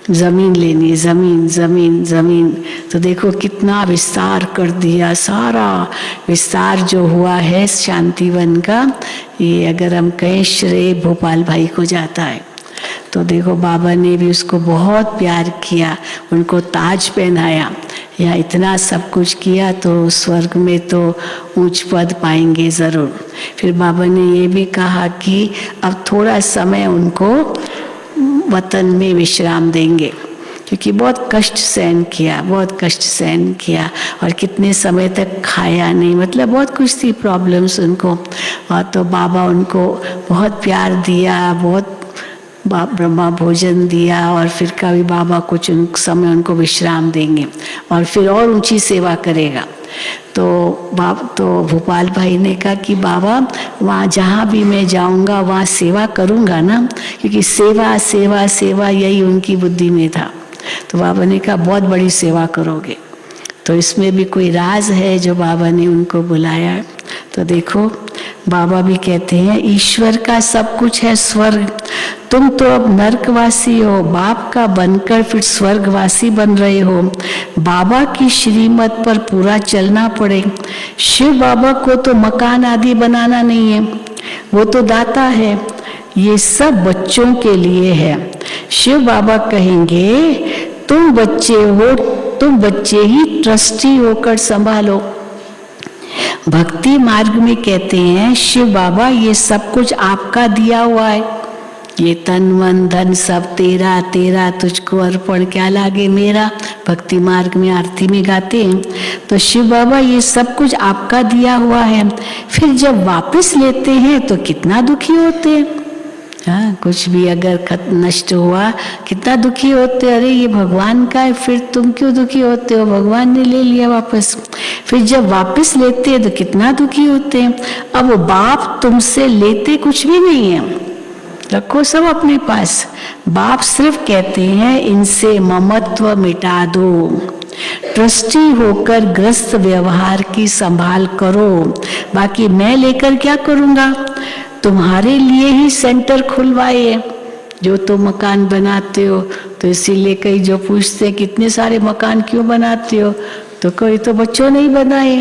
जमीन लेनी, जमीन जमीन जमीन। तो देखो कितना विस्तार कर दिया, सारा विस्तार जो हुआ है शांतिवन का, ये अगर हम कहें श्रेय भोपाल भाई को जाता है। तो देखो बाबा ने भी उसको बहुत प्यार किया, उनको ताज पहनाया, या इतना सब कुछ किया, तो स्वर्ग में तो ऊंच पद पाएंगे ज़रूर। फिर बाबा ने ये भी कहा कि अब थोड़ा समय उनको वतन में विश्राम देंगे, क्योंकि बहुत कष्ट सहन किया, बहुत कष्ट सहन किया, और कितने समय तक खाया नहीं, मतलब बहुत कुछ थी प्रॉब्लम्स उनको। और तो बाबा उनको बहुत प्यार दिया, बहुत ब्रह्मा भोजन दिया, और फिर कभी बाबा कुछ समय उनको विश्राम देंगे और फिर और ऊंची सेवा करेगा। तो भोपाल भाई ने कहा कि बाबा वहाँ जहाँ भी मैं जाऊँगा वहाँ सेवा करूँगा ना, क्योंकि सेवा सेवा सेवा यही उनकी बुद्धि में था। तो बाबा ने कहा बहुत बड़ी सेवा करोगे। तो इसमें भी कोई राज है जो बाबा ने उनको बुलाया। तो देखो बाबा भी कहते हैं ईश्वर का सब कुछ है स्वर्ग, तुम तो अब नरकवासी हो, बाप का बनकर फिर स्वर्गवासी बन रहे हो। बाबा की श्रीमत पर पूरा चलना पड़े। शिव बाबा को तो मकान आदि बनाना नहीं है, वो तो दाता है। ये सब बच्चों के लिए है। शिव बाबा कहेंगे तुम बच्चे हो, तुम बच्चे ही ट्रस्टी होकर संभालो। भक्ति मार्ग में कहते हैं शिव बाबा ये सब कुछ आपका दिया हुआ है, ये तन मन धन सब तेरा तेरा तुझको अर्पण क्या लागे मेरा, भक्ति मार्ग में आरती में गाते हैं। तो शिव बाबा ये सब कुछ आपका दिया हुआ है, फिर जब वापस लेते हैं तो कितना दुखी होते हैं। हाँ, कुछ भी अगर नष्ट हुआ कितना दुखी होते, अरे ये भगवान का है, फिर तुम क्यों दुखी होते हो, भगवान ने ले लिया वापस। फिर जब वापस लेते हैं तो कितना दुखी होते हैं। अब बाप तुमसे लेते कुछ भी नहीं है, रखो सब अपने पास। बाप सिर्फ कहते हैं इनसे ममत्व मिटा दो, ट्रस्टी होकर ग्रस्त व्यवहार की संभाल करो, बाकी मैं लेकर क्या करूँगा। तुम्हारे लिए ही सेंटर खुलवाए है, जो तुम मकान बनाते हो। तो इसीलिए कई जो पूछते हैं कितने सारे मकान क्यों बनाते हो, तो कोई तो बच्चों ने ही बनाए।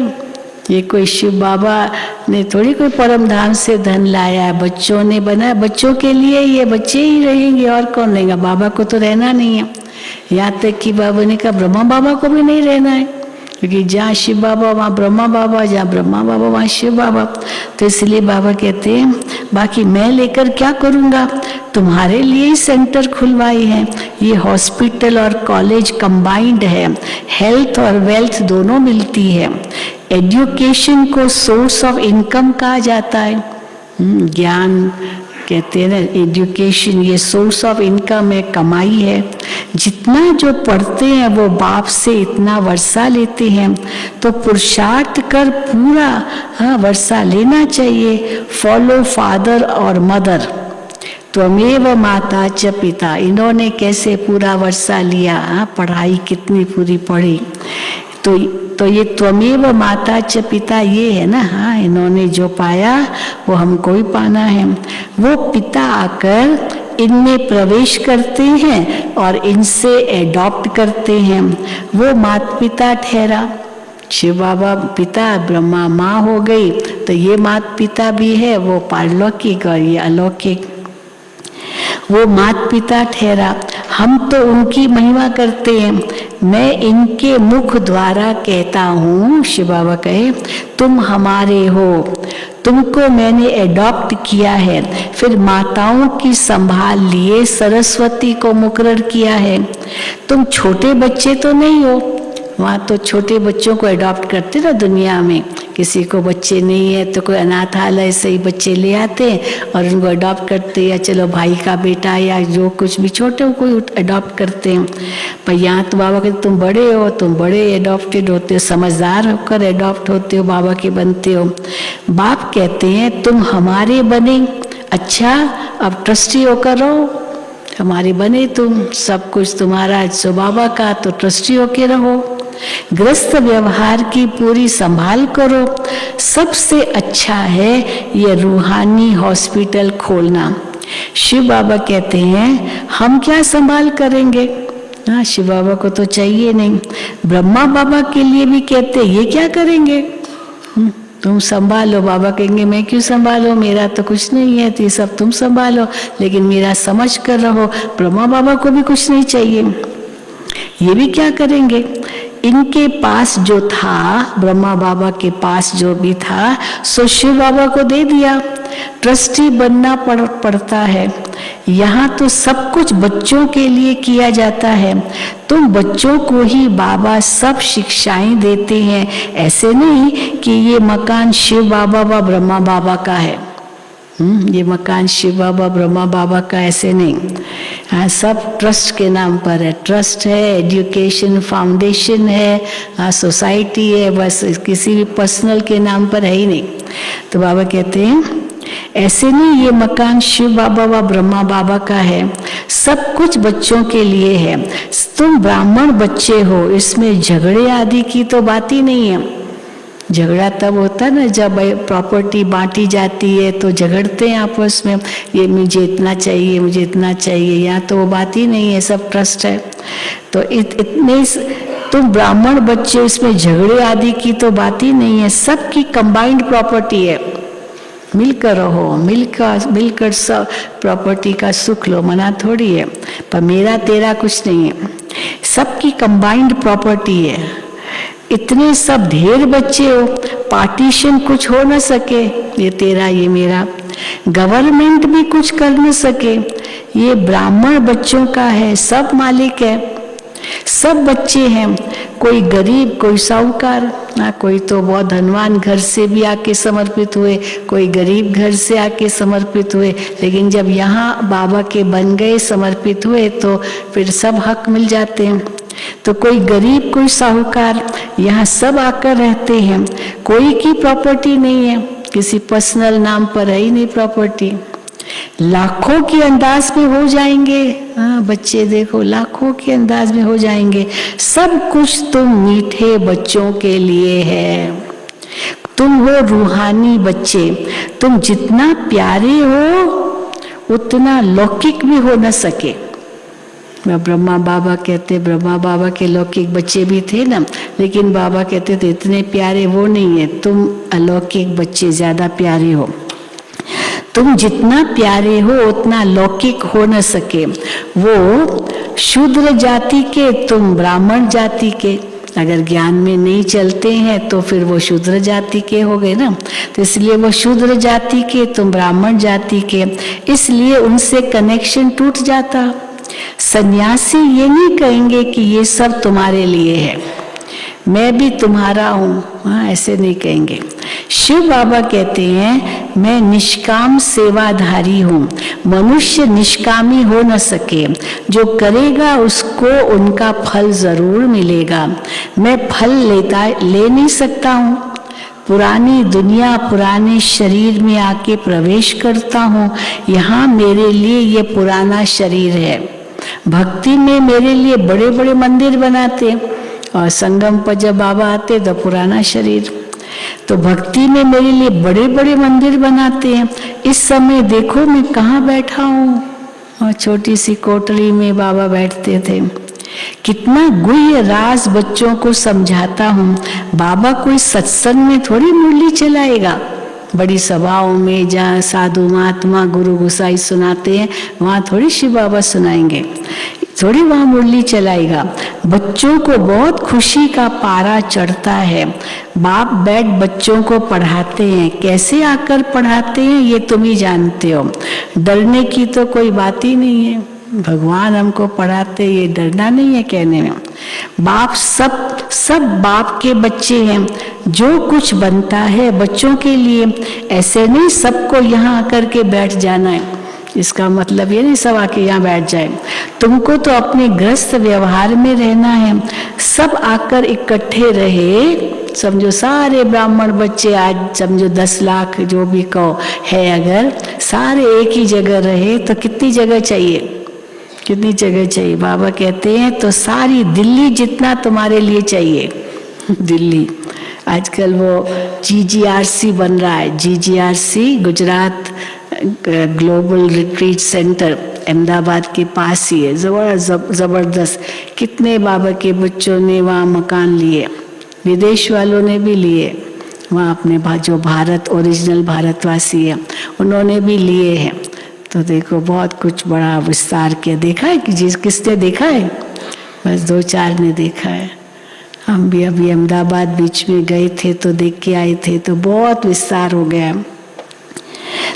ये कोई शिव बाबा ने थोड़ी कोई परम धाम से धन लाया है, बच्चों ने बनाया, बच्चों के लिए ये बच्चे ही रहेंगे और कौन रहेगा। बाबा को तो रहना नहीं है। यहाँ तक कि बाबा ने कहा ब्रह्मा बाबा को भी नहीं रहना है, क्योंकि जहाँ शिव बाबा वहाँ ब्रह्मा बाबा, जहाँ ब्रह्मा बाबा वहाँ शिव बाबा। तो इसलिए बाबा कहते हैं बाकी मैं लेकर क्या करूँगा, तुम्हारे लिए ही सेंटर खुलवाई है। ये हॉस्पिटल और कॉलेज कंबाइंड है, हेल्थ और वेल्थ दोनों मिलती है। एजुकेशन को सोर्स ऑफ इनकम कहा जाता है। ज्ञान कहते हैं ना, एजुकेशन ये सोर्स ऑफ इनकम है, कमाई है। जितना जो पढ़ते हैं वो बाप से इतना वर्षा लेते हैं, तो पुरुषार्थ कर पूरा वर्षा लेना चाहिए। फॉलो फादर और मदर, त्वमेव माता च पिता, इन्होंने कैसे पूरा वर्षा लिया, पढ़ाई कितनी पूरी पढ़ी। तो ये त्वमेव माता च पिता ये है ना, हाँ इन्होंने जो पाया वो हमको ही पाना है। वो पिता आकर इनमें प्रवेश करते हैं और इनसे एडॉप्ट करते हैं, वो माता पिता ठहरा। शिव बाबा पिता, ब्रह्मा माँ हो गई, तो ये माता पिता भी है, वो पारलौकिक और ये अलौकिक, वो माता पिता ठहरा। हम तो उनकी महिमा करते हैं। मैं इनके मुख द्वारा कहता हूँ, शिव बाबा कहे तुम हमारे हो, तुमको मैंने एडॉप्ट किया है, फिर माताओं की संभाल लिए सरस्वती को मुकर्रर किया है। तुम छोटे बच्चे तो नहीं हो, वहाँ तो छोटे बच्चों को एडॉप्ट करते ना दुनिया में। किसी को बच्चे नहीं है तो कोई अनाथालय से ही बच्चे ले आते हैं और उनको अडॉप्ट करते हैं, या चलो भाई का बेटा या जो कुछ भी छोटे को अडॉप्ट करते हैं। पर यहाँ तो बाबा कहते तुम बड़े हो, तुम बड़े एडॉप्टेड होते हो, समझदार होकर एडॉप्ट होते हो, बाबा के बनते हो। बाप कहते हैं तुम हमारे बने, अच्छा अब ट्रस्टी होकर रहो, हमारे बने तुम, सब कुछ तुम्हारा सो बाबा का, तो ट्रस्टी होके रहो। ग्रस्त व्यवहार की पूरी संभाल करो। सबसे अच्छा है ये रूहानी हॉस्पिटल खोलना। शिव बाबा कहते हैं हम क्या संभाल करेंगे, हाँ शिव बाबा को तो चाहिए नहीं। ब्रह्मा बाबा के लिए भी कहते ये क्या करेंगे, तुम संभालो। बाबा कहेंगे मैं क्यों संभालो, मेरा तो कुछ नहीं है, तो ये सब तुम संभालो, लेकिन मेरा समझ कर रहो। ब्रह्मा बाबा को भी कुछ नहीं चाहिए, ये भी क्या करेंगे। इनके पास जो था, ब्रह्मा बाबा के पास जो भी था, सो शिव बाबा को दे दिया। ट्रस्टी बनना पड़ता है। यहाँ तो सब कुछ बच्चों के लिए किया जाता है। तुम बच्चों को ही बाबा सब शिक्षाएं देते हैं। ऐसे नहीं कि ये मकान शिव बाबा व ब्रह्मा बाबा का है, ये मकान शिव बाबा ब्रह्मा बाबा का, ऐसे नहीं। हाँ, सब ट्रस्ट के नाम पर है। ट्रस्ट है, एजुकेशन फाउंडेशन है, हाँ सोसाइटी है, बस किसी भी पर्सनल के नाम पर है ही नहीं। तो बाबा कहते हैं ऐसे नहीं ये मकान शिव बाबा व ब्रह्मा बाबा का है, सब कुछ बच्चों के लिए है। तुम ब्राह्मण बच्चे हो, इसमें झगड़े आदि की तो बात ही नहीं है। झगड़ा तब होता है ना जब प्रॉपर्टी बांटी जाती है तो झगड़ते हैं आपस में, ये मुझे इतना चाहिए, मुझे इतना चाहिए। यहाँ तो वो बात ही नहीं है, सब ट्रस्ट है। तो इतने तुम ब्राह्मण बच्चे, इसमें झगड़े आदि की तो बात ही नहीं है, सबकी कंबाइंड प्रॉपर्टी है। मिलकर रहो, मिलकर सब प्रॉपर्टी का सुख लो, मना थोड़ी है। पर मेरा तेरा कुछ नहीं है, सबकी कंबाइंड प्रॉपर्टी है। इतने सब ढेर बच्चे हो, पार्टीशन कुछ हो न सके, ये तेरा ये मेरा। गवर्नमेंट भी कुछ कर न सके, ये ब्राह्मण बच्चों का है, सब मालिक है, सब बच्चे हैं। कोई गरीब, कोई साहूकार, कोई तो बहुत धनवान घर से भी आके समर्पित हुए, कोई गरीब घर से आके समर्पित हुए, लेकिन जब यहाँ बाबा के बन गए, समर्पित हुए, तो फिर सब हक मिल जाते हैं। तो कोई गरीब, कोई साहूकार, यहाँ सब आकर रहते हैं। कोई की प्रॉपर्टी नहीं है, किसी पर्सनल नाम पर है ही नहीं प्रॉपर्टी। लाखों के अंदाज में हो जाएंगे। हाँ बच्चे देखो, लाखों के अंदाज में हो जाएंगे। सब कुछ तुम मीठे बच्चों के लिए है। तुम हो रूहानी बच्चे। तुम जितना प्यारे हो उतना लौकिक भी हो न सके। ब्रह्मा बाबा कहते, ब्रह्मा बाबा के लौकिक बच्चे भी थे ना, लेकिन बाबा कहते थे इतने प्यारे वो नहीं है, तुम अलौकिक बच्चे ज्यादा प्यारे हो। तुम जितना प्यारे हो उतना लौकिक हो न सके। वो शूद्र जाति के, तुम ब्राह्मण जाति के। अगर ज्ञान में नहीं चलते हैं तो फिर वो शूद्र जाति के हो गए ना। तो इसलिए वो शूद्र जाति के, तुम ब्राह्मण जाति के, इसलिए उनसे कनेक्शन टूट जाता। सन्यासी ये नहीं कहेंगे कि ये सब तुम्हारे लिए है, मैं भी तुम्हारा हूँ, हाँ ऐसे नहीं कहेंगे। शिव बाबा कहते हैं मैं निष्काम सेवाधारी हूँ। मनुष्य निष्कामी हो न सके, जो करेगा उसको उनका फल जरूर मिलेगा। मैं फल ले नहीं सकता हूँ। पुरानी दुनिया, पुराने शरीर में आके प्रवेश करता हूँ। यहाँ मेरे लिए ये पुराना शरीर है। भक्ति में मेरे लिए बड़े बड़े मंदिर बनाते, और संगम पर जब बाबा आते तो पुराना शरीर। तो भक्ति में मेरे लिए बड़े बड़े मंदिर बनाते हैं। इस समय देखो मैं कहाँ बैठा हूँ, और छोटी सी कोठरी में बाबा बैठते थे। कितना गुह्य राज बच्चों को समझाता हूँ। बाबा कोई सत्संग में थोड़ी मुरली चलाएगा, बड़ी सभाओं में जहाँ साधु महात्मा गुरु गोसाई सुनाते हैं वहाँ थोड़ी शिव बाबा सुनाएंगे, थोड़ी वहाँ मुरली चलाएगा। बच्चों को बहुत खुशी का पारा चढ़ता है। बाप बैठ बच्चों को पढ़ाते हैं। कैसे आकर पढ़ाते हैं ये तुम ही जानते हो। डरने की तो कोई बात ही नहीं है। भगवान हमको पढ़ाते, ये डरना नहीं है कहने में। बाप सब बाप के बच्चे हैं। जो कुछ बनता है बच्चों के लिए, ऐसे नहीं सबको यहाँ आकर के बैठ जाना है। इसका मतलब ये नहीं सब आके यहाँ बैठ जाए। तुमको तो अपने ग्रस्त व्यवहार में रहना है। सब आकर इकट्ठे रहे। समझो सारे ब्राह्मण बच्चे, आज समझो 10 लाख जो भी कहो है, अगर सारे एक ही जगह रहे तो कितनी जगह चाहिए, कितनी जगह चाहिए। बाबा कहते हैं तो सारी दिल्ली जितना तुम्हारे लिए चाहिए। दिल्ली आजकल वो GGRC बन रहा है। GGRC Gujarat global retreat centre Ahmedabad के पास ही है। जबरदस्त। कितने बाबा के बच्चों ने वहाँ मकान लिए, विदेश वालों ने भी लिए। वहाँ अपने जो भारत ओरिजिनल भारतवासी है उन्होंने भी लिए हैं। तो देखो बहुत कुछ बड़ा विस्तार किया। देखा है कि किसने देखा है? बस 2-4 ने देखा है। हम भी अभी अहमदाबाद बीच में गए थे तो देख के आए थे, तो बहुत विस्तार हो गया।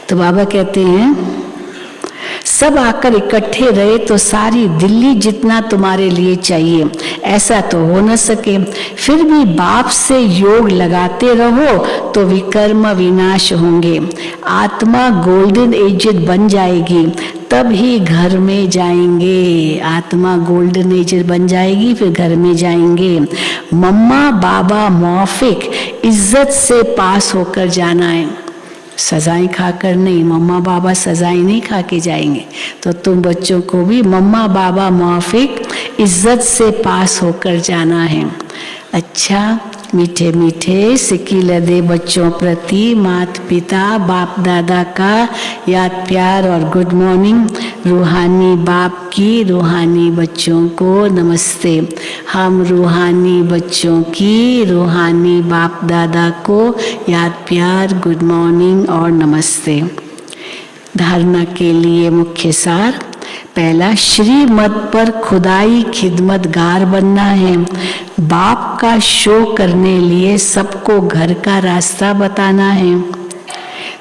तो बाबा कहते हैं सब आकर इकट्ठे रहे तो सारी दिल्ली जितना तुम्हारे लिए चाहिए। ऐसा तो हो न सके, फिर भी बाप से योग लगाते रहो तो विकर्म विनाश होंगे। आत्मा गोल्डन एजेड बन जाएगी, तब ही घर में जाएंगे। आत्मा गोल्डन एजेड बन जाएगी, फिर घर में जाएंगे। मम्मा बाबा मौफिक, इज्जत से पास होकर जाना है। सजाएं खाकर नहीं, मम्मा बाबा सजाएं नहीं खा के जाएंगे। तो तुम बच्चों को भी मम्मा बाबा माफिक इज्जत से पास होकर जाना है। अच्छा, मीठे मीठे सिक्की लदे बच्चों प्रति माता पिता बाप दादा का याद प्यार और गुड मॉर्निंग। रूहानी बाप की रूहानी बच्चों को नमस्ते। हम रूहानी बच्चों की रूहानी बाप दादा को याद प्यार गुड मॉर्निंग और नमस्ते। धारणा के लिए मुख्य सार, पहला, श्रीमत पर खुदाई खिदमतगार बनना है। बाप का शो करने लिए सबको घर का रास्ता बताना है।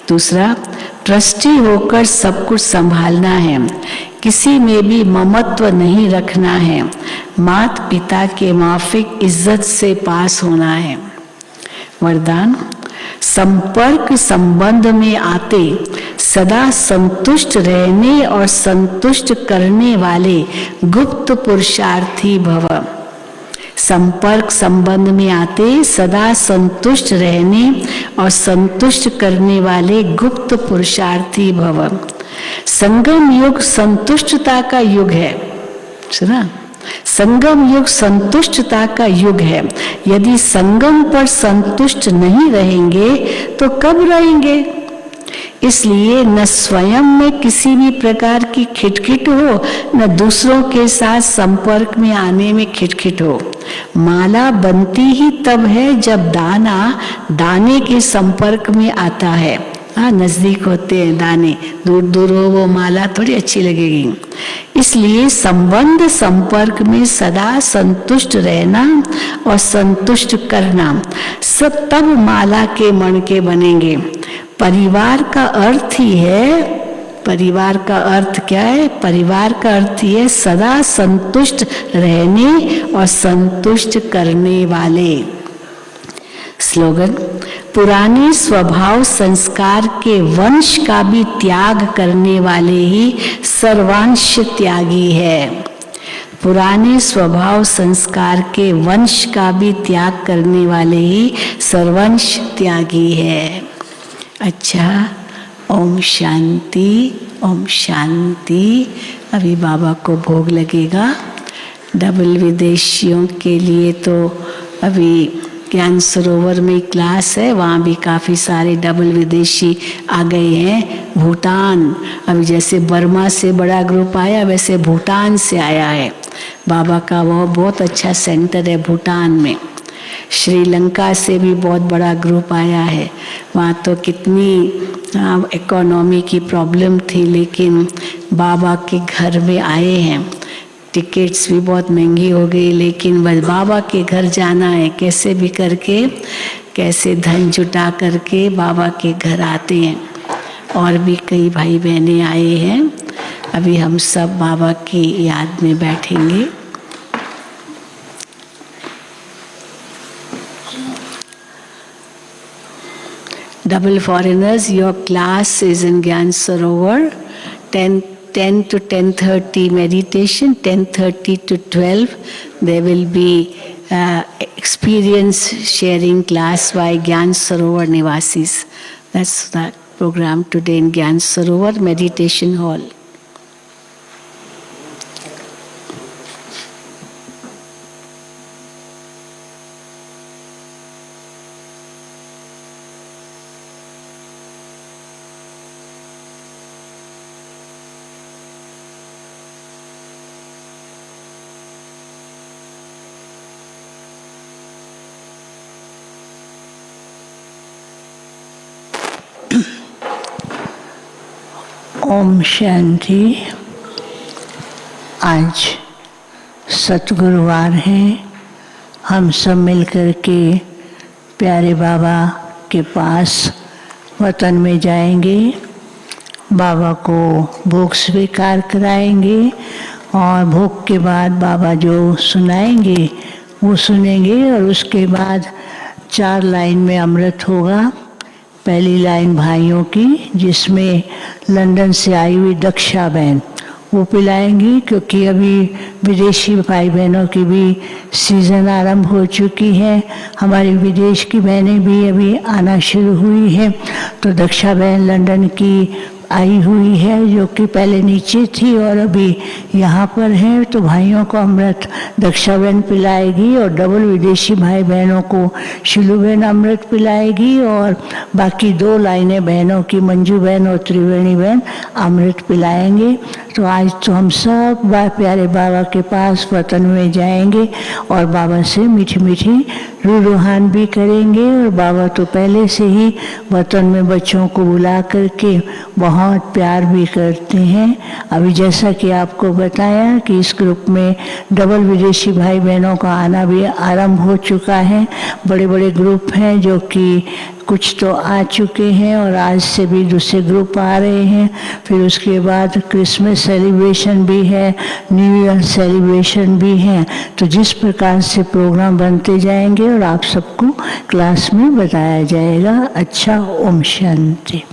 दूसरा, ट्रस्टी होकर सब कुछ संभालना है, किसी में भी ममत्व नहीं रखना है, माता पिता के माफिक इज्जत से पास होना है। वरदान, संपर्क संबंध में आते सदा संतुष्ट रहने और संतुष्ट करने वाले गुप्त पुरुषार्थी भव। संपर्क संबंध में आते सदा संतुष्ट रहने और संतुष्ट करने वाले गुप्त पुरुषार्थी भव। संगम युग संतुष्टता का युग है, सुना? संगम युग संतुष्टता का युग है। यदि संगम पर संतुष्ट नहीं रहेंगे तो कब रहेंगे? इसलिए न स्वयं में किसी भी प्रकार की खिटखिट हो, न दूसरों के साथ संपर्क में आने में खिटखिट हो। माला बनती ही तब है जब दाना दाने के संपर्क में आता है। हाँ, नजदीक होते हैं दाने, दूर दूर हो वो माला थोड़ी अच्छी लगेगी। इसलिए संबंध संपर्क में सदा संतुष्ट रहना और संतुष्ट करना, सब तब माला के मणके बनेंगे। परिवार का अर्थ ही है, परिवार का अर्थ क्या है? परिवार का अर्थ ही है सदा संतुष्ट रहने और संतुष्ट करने वाले। स्लोगन, पुराने स्वभाव संस्कार के वंश का भी त्याग करने वाले ही सर्वांश त्यागी है। पुराने स्वभाव संस्कार के वंश का भी त्याग करने वाले ही सर्वंश त्यागी है। अच्छा, ओम शांति, ओम शांति। अभी बाबा को भोग लगेगा। डबल विदेशियों के लिए तो अभी ज्ञान सरोवर में क्लास है, वहाँ भी काफ़ी सारे डबल विदेशी आ गए हैं। भूटान, अभी जैसे बर्मा से बड़ा ग्रुप आया वैसे भूटान से आया है। बाबा का वो बहुत अच्छा सेंटर है भूटान में। श्रीलंका से भी बहुत बड़ा ग्रुप आया है। वहाँ तो कितनी इकोनॉमी की प्रॉब्लम थी, लेकिन बाबा के घर में आए हैं। टिकट्स भी बहुत महंगी हो गई, लेकिन बस बाबा के घर जाना है, कैसे भी करके, कैसे धन जुटा करके बाबा के घर आते हैं। और भी कई भाई बहनें आए हैं। अभी हम सब बाबा की याद में बैठेंगे। Double foreigners, your class is in Gyan Sarovar, 10 to 10:30 meditation, 10:30 to 12 there will be experience sharing class by Gyan Sarovar Nivasis. That's the program today in Gyan Sarovar Meditation Hall. Om Shanti. आज सतगुरुवार है। हम सब मिलकर के प्यारे बाबा के पास वतन में जाएंगे, बाबा को भोग स्वीकार कराएंगे और भोग के बाद बाबा जो सुनाएंगे वो सुनेंगे। और उसके बाद 4 लाइन में अमृत होगा। पहली लाइन भाइयों की, जिसमें लंदन से आई हुई दक्षा बहन वो पिलाएंगी, क्योंकि अभी विदेशी भाई बहनों की भी सीज़न आरंभ हो चुकी है। हमारी विदेश की बहनें भी अभी आना शुरू हुई है। तो दक्षा बहन लंदन की आई हुई है, जो कि पहले नीचे थी और अभी यहाँ पर है। तो भाइयों को अमृत दक्षा बहन पिलाएगी और डबल विदेशी भाई बहनों को शिलू बहन अमृत पिलाएगी, और बाकी 2 लाइनें बहनों की मंजू बहन और त्रिवेणी बहन अमृत पिलाएंगे। तो आज तो हम सब प्यारे बाबा के पास वतन में जाएंगे और बाबा से मीठी मीठी रूहान भी करेंगे। और बाबा तो पहले से ही वतन में बच्चों को बुला करके बहुत प्यार भी करते हैं। अभी जैसा कि आपको बताया कि इस ग्रुप में डबल विदेशी भाई बहनों का आना भी आरंभ हो चुका है। बड़े बड़े ग्रुप हैं जो कि कुछ तो आ चुके हैं और आज से भी दूसरे ग्रुप आ रहे हैं। फिर उसके बाद क्रिसमस सेलिब्रेशन भी है, न्यू ईयर सेलिब्रेशन भी है। तो जिस प्रकार से प्रोग्राम बनते जाएंगे और आप सबको क्लास में बताया जाएगा। अच्छा, ओम शांति।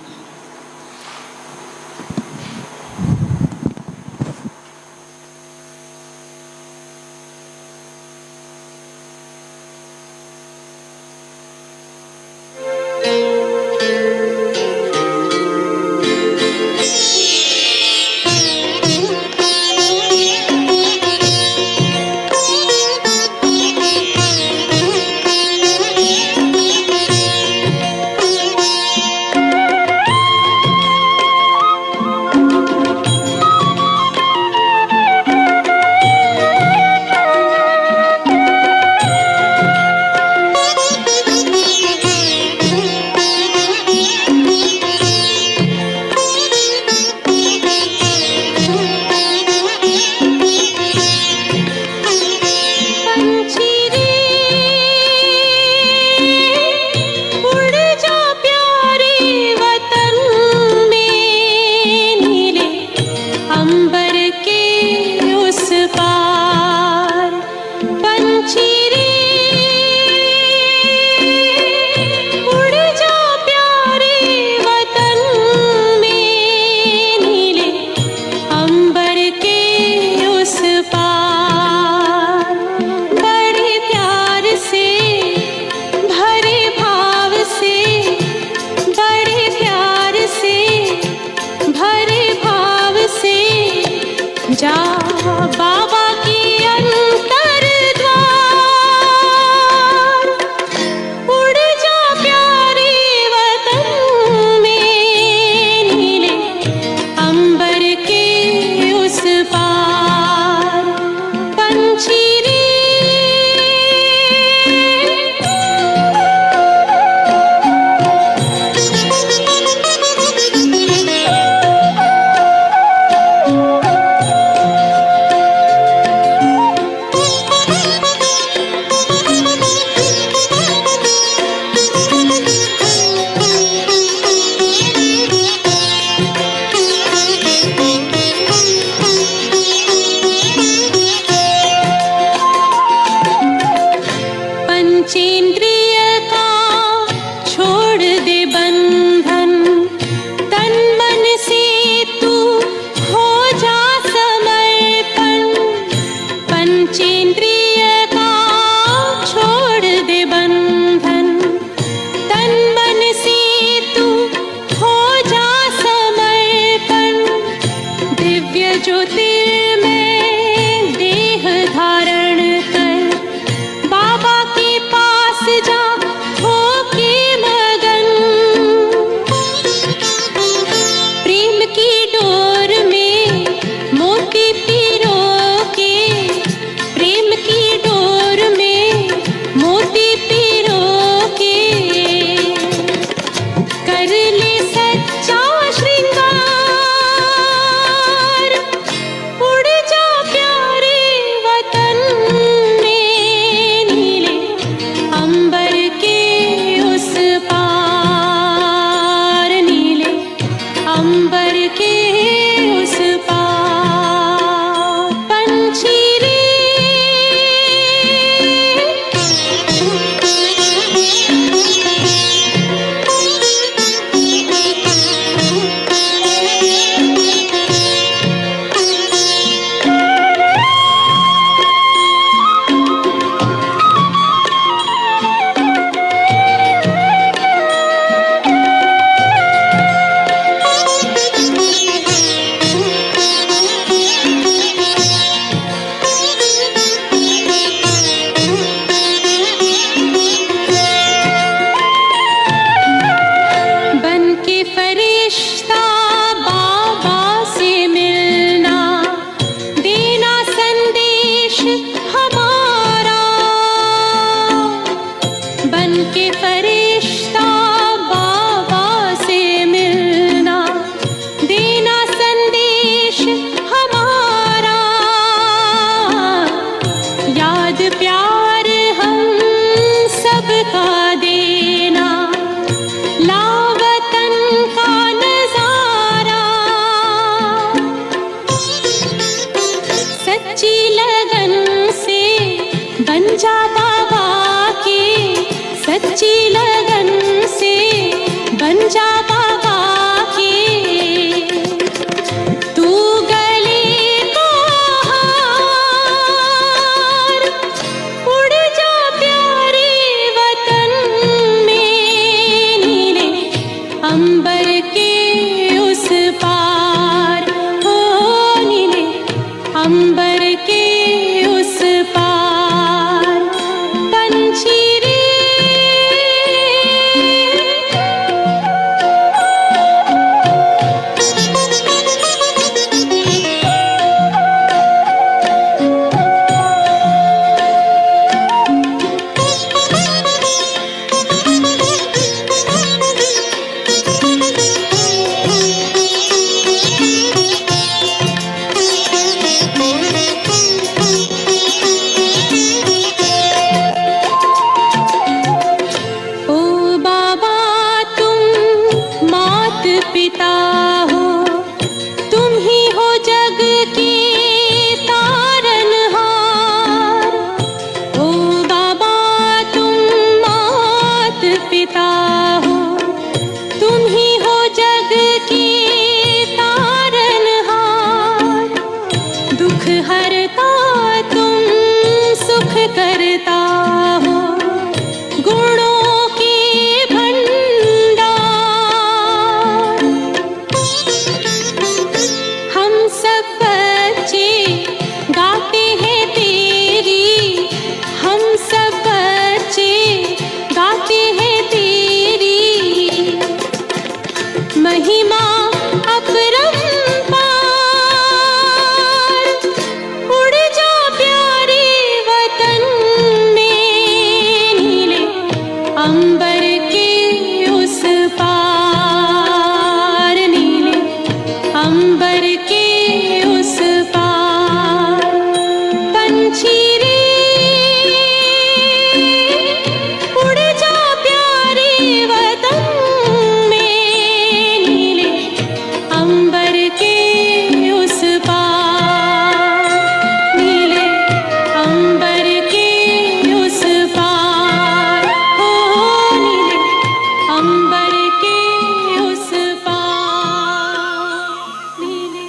ज्योतिर्मय देह धारण कर बाबा के पास जा। बन के फरिश्ता बाबा से मिलना, देना संदेश हमारा, याद प्यार हम सबका देना, लावतन का नजारा, सच्ची लगन से बन जा बाबा के, सच्ची लगन से बन जा बाबा के, तू गले को हार, उड़ जा प्यारे वतन में, नीले अंबर के उस पार, हो नीले अंबर के उस पार, पंछी रे ओ बाबा तुम मात पिता हो, तुम ही हो जग के तारनहार, ओ बाबा तुम मात पिता हो, तुम ही हो जग के तारनहार, दुख हरता तुम सुख करता हो, गुणों के भंडार, हम सब बच्चे गाते हैं तेरी, हम सब बच्चे गाते हैं तेरी, महिमा अपरंपार, उड़ जा प्यारे वतन में, नीले अंबर के उस पार, नीले अंबर के उस पार, पंछी रे उड़ जा प्यारे वतन में, नीले अंबर के उस पार, नीले अंबर के उस पार, हो नीले अंबर के उस पार, नीले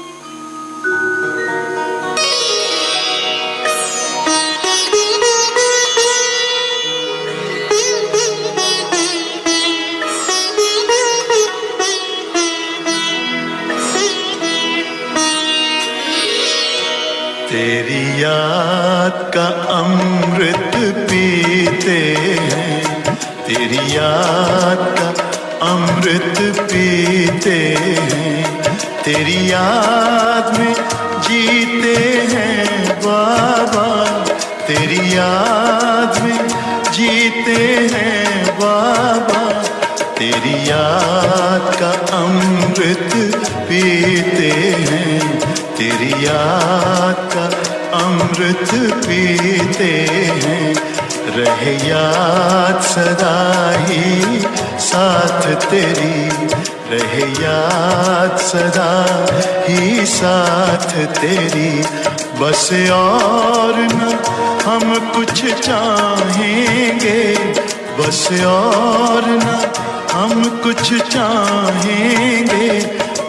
तेरी याद का अमृत पीते हैं, तेरी याद का अमृत पीते हैं, तेरी याद में जीते हैं बाबा, तेरी याद में जीते हैं बाबा, तेरी याद का अमृत पीते हैं, तेरी याद का अमृत पीते हैं, रहे याद सदा ही साथ तेरी, रहे याद सदा ही साथ तेरी, बस और न हम कुछ चाहेंगे, बस और न हम कुछ चाहेंगे,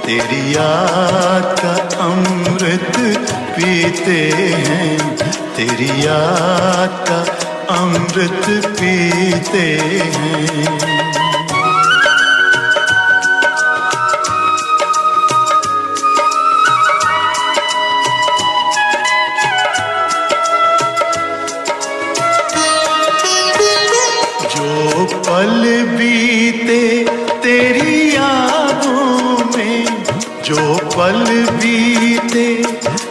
तेरी याद का अमृत पीते हैं, तेरी याद का अमृत पीते हैं। जो पल बीते तेरी यादों में, जो पल बीते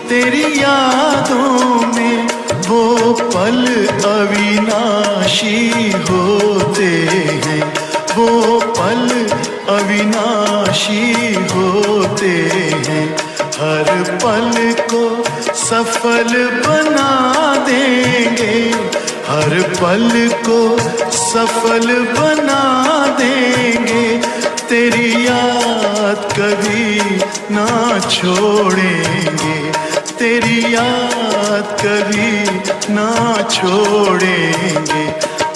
तेरी यादों में, वो पल अविनाशी होते अविनाशी होते हैं, हर पल को सफल बना देंगे, हर पल को सफल बना देंगे, तेरी याद कभी ना छोड़ेंगे, तेरी याद कभी ना छोड़ेंगे,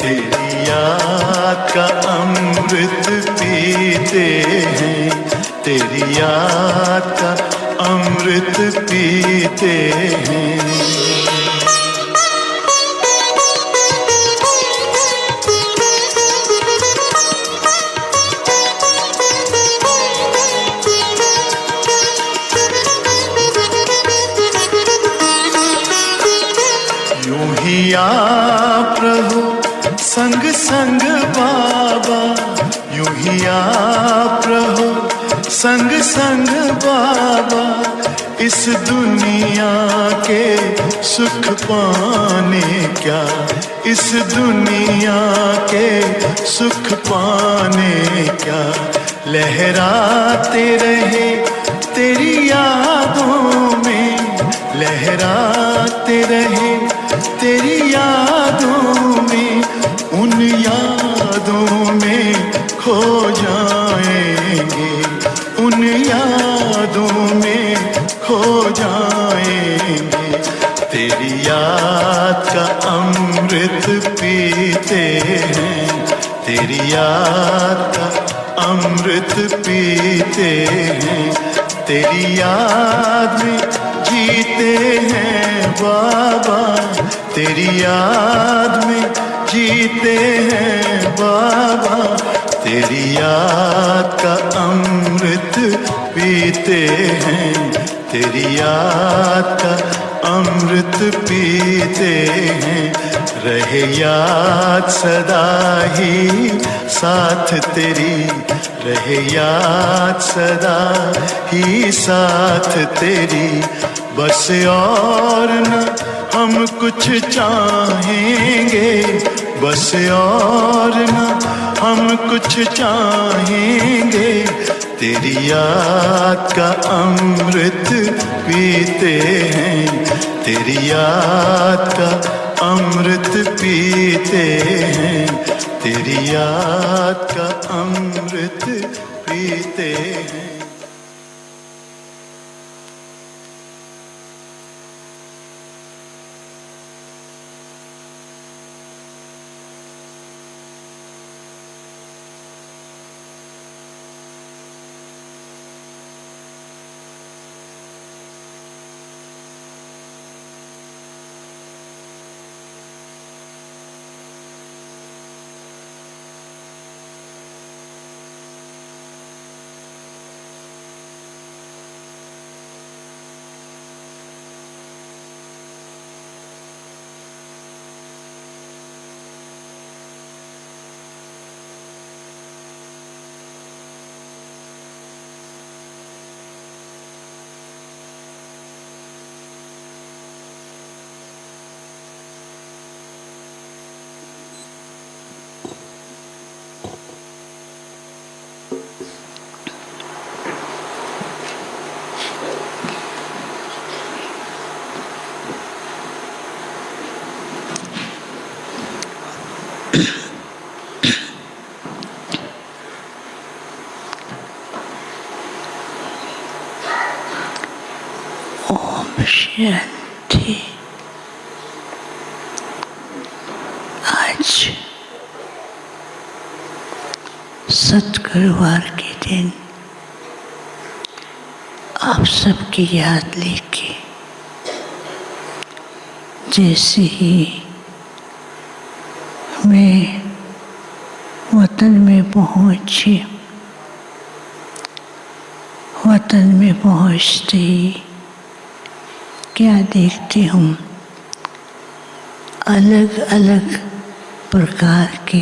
तेरी याद का अमृत पीते हैं, तेरी याद का अमृत पीते हैं। यूं ही आप रहो संग संग बाबा, यूं ही आप रहो संग संग बाबा, इस दुनिया के सुख पाने क्या, इस दुनिया के सुख पाने क्या, लहराते रहे तेरी यादों में, लहराते रहे तेरी यादों में, उन यादों में खो जाएंगे, उन यादों में खो जाएंगे, तेरी याद का अमृत पीते हैं, तेरी याद का अमृत पीते हैं, तेरी याद में जीते हैं बाबा, तेरी याद में जीते हैं बाबा, तेरी याद का अमृत पीते हैं, तेरी याद का अमृत पीते हैं, रहे याद सदा ही साथ तेरी, रहे याद सदा ही साथ तेरी, बस और न हम कुछ चाहेंगे, बस और न हम कुछ चाहेंगे, तेरी याद का अमृत पीते हैं, तेरी याद का अमृत पीते हैं, तेरी याद का अमृत पीते हैं। शांति। आज सतगुरुवार के दिन आप सबकी याद लेके जैसे ही मैं वतन में पहुंची, वतन में पहुंचते ही क्या देखती हूँ, अलग अलग प्रकार के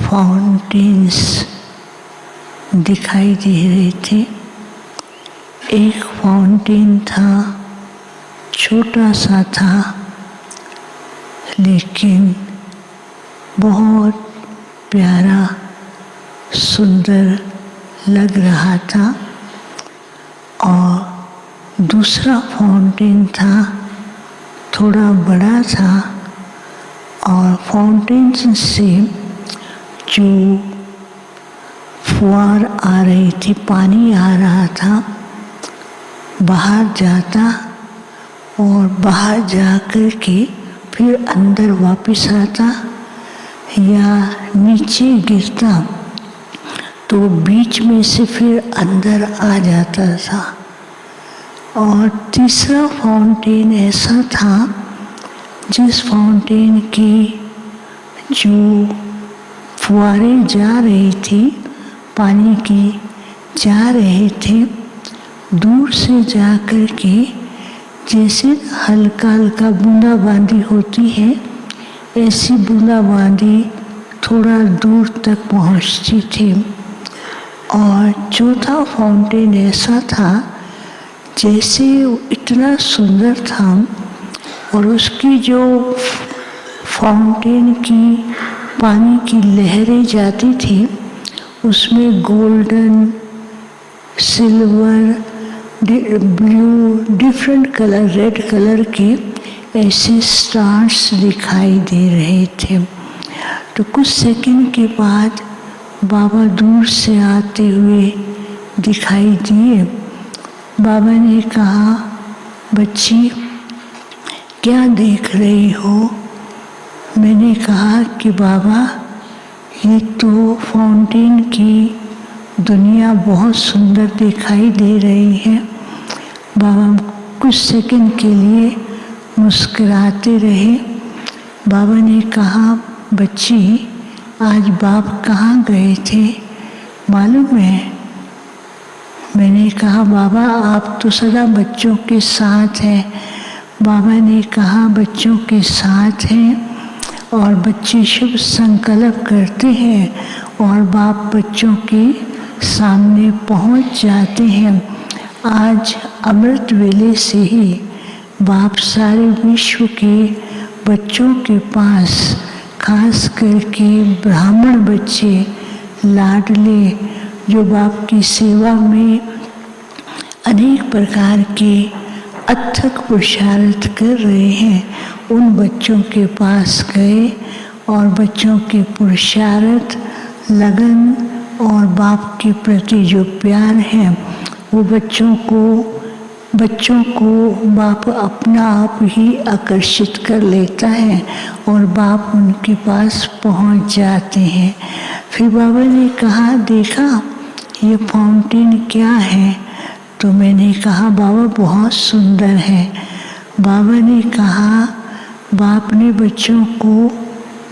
फाउंटेन्स दिखाई दे रहे थे। एक फाउंटेन था, छोटा सा था, लेकिन बहुत प्यारा सुंदर लग रहा था। और दूसरा फाउंटेन था, थोड़ा बड़ा था, और फाउंटेन से जो फुहार आ रही थी, पानी आ रहा था, बाहर जाता और बाहर जा कर के फिर अंदर वापस आता या नीचे गिरता तो बीच में से फिर अंदर आ जाता था। और तीसरा फाउंटेन ऐसा था जिस फाउंटेन की जो फुहारे जा रही थी, पानी की जा रहे थे, दूर से जा कर के जैसे हल्का हल्का बूंदाबांदी होती है, ऐसी बूंदाबांदी थोड़ा दूर तक पहुंचती थी। और चौथा फाउंटेन ऐसा था जैसे इतना सुंदर था और उसकी जो फाउंटेन की पानी की लहरें जाती थी उसमें golden, silver, blue, different colour, red colour के ऐसे स्टार्स दिखाई दे रहे थे। तो कुछ सेकंड के बाद बाबा दूर से आते हुए दिखाई दिए। बाबा ने कहा, बच्ची क्या देख रही हो? मैंने कहा कि बाबा ये तो फाउंटेन की दुनिया बहुत सुंदर दिखाई दे रही है। बाबा कुछ सेकंड के लिए मुस्कुराते रहे। बाबा ने कहा, बच्ची आज बाप कहाँ गए थे मालूम है? मैंने कहा, बाबा आप तो सदा बच्चों के साथ हैं। बाबा ने कहा, बच्चों के साथ हैं और बच्चे शुभ संकल्प करते हैं और बाप बच्चों के सामने पहुंच जाते हैं। आज अमृत वेले से ही बाप सारे विश्व के बच्चों के पास, खास करके ब्राह्मण बच्चे लाडले जो बाप की सेवा में अनेक प्रकार के अथक पुरुषार्थ कर रहे हैं, उन बच्चों के पास गए और बच्चों के पुरुषार्थ, लगन और बाप के प्रति जो प्यार है वो बच्चों को बाप अपना आप ही आकर्षित कर लेता है और बाप उनके पास पहुंच जाते हैं। फिर बाबा ने कहा, देखा ये फाउंटेन क्या है? तो मैंने कहा, बाबा बहुत सुंदर है। बाबा ने कहा, बाप ने बच्चों को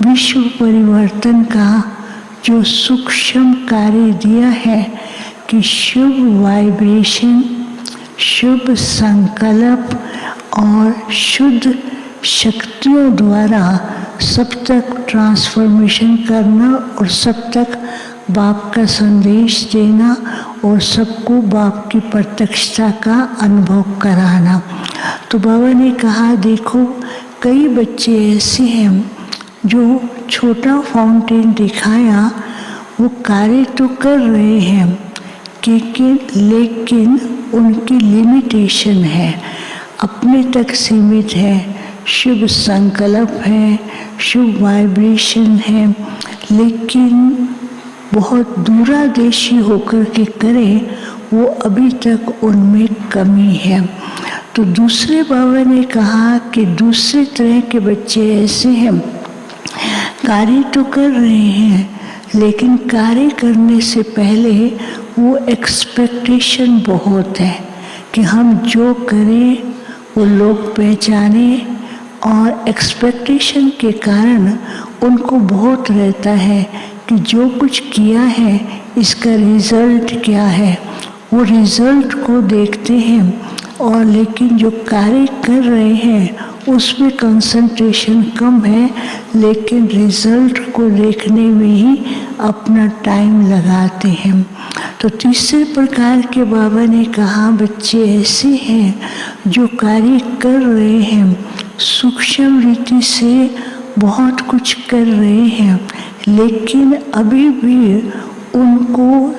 विश्व परिवर्तन का जो सूक्ष्म कार्य दिया है कि शुभ वाइब्रेशन, शुभ संकल्प और शुद्ध शक्तियों द्वारा सब तक ट्रांसफॉर्मेशन करना और सब तक बाप का संदेश देना और सबको बाप की प्रत्यक्षता का अनुभव कराना। तो बाबा ने कहा, देखो कई बच्चे ऐसे हैं जो छोटा फाउंटेन दिखाया, वो कार्य तो कर रहे हैं लेकिन उनकी लिमिटेशन है, अपने तक सीमित है, शुभ संकल्प है, शुभ वाइब्रेशन है, लेकिन बहुत दूरादेशी होकर के करें वो अभी तक उनमें कमी है। तो दूसरे बाबा ने कहा कि दूसरे तरह के बच्चे ऐसे हैं, कार्य तो कर रहे हैं लेकिन कार्य करने से पहले वो एक्सपेक्टेशन बहुत है कि हम जो करें वो लोग पहचाने, और एक्सपेक्टेशन के कारण उनको बहुत रहता है कि जो कुछ किया है इसका रिजल्ट क्या है, वो रिजल्ट को देखते हैं। और लेकिन जो कार्य कर रहे हैं उसमें कंसंट्रेशन कम है, लेकिन रिजल्ट को देखने में ही अपना टाइम लगाते हैं। तो तीसरे प्रकार के बाबा ने कहा, बच्चे ऐसे हैं जो कार्य कर रहे हैं, सूक्ष्म रीति से बहुत कुछ कर रहे हैं, लेकिन अभी भी उनको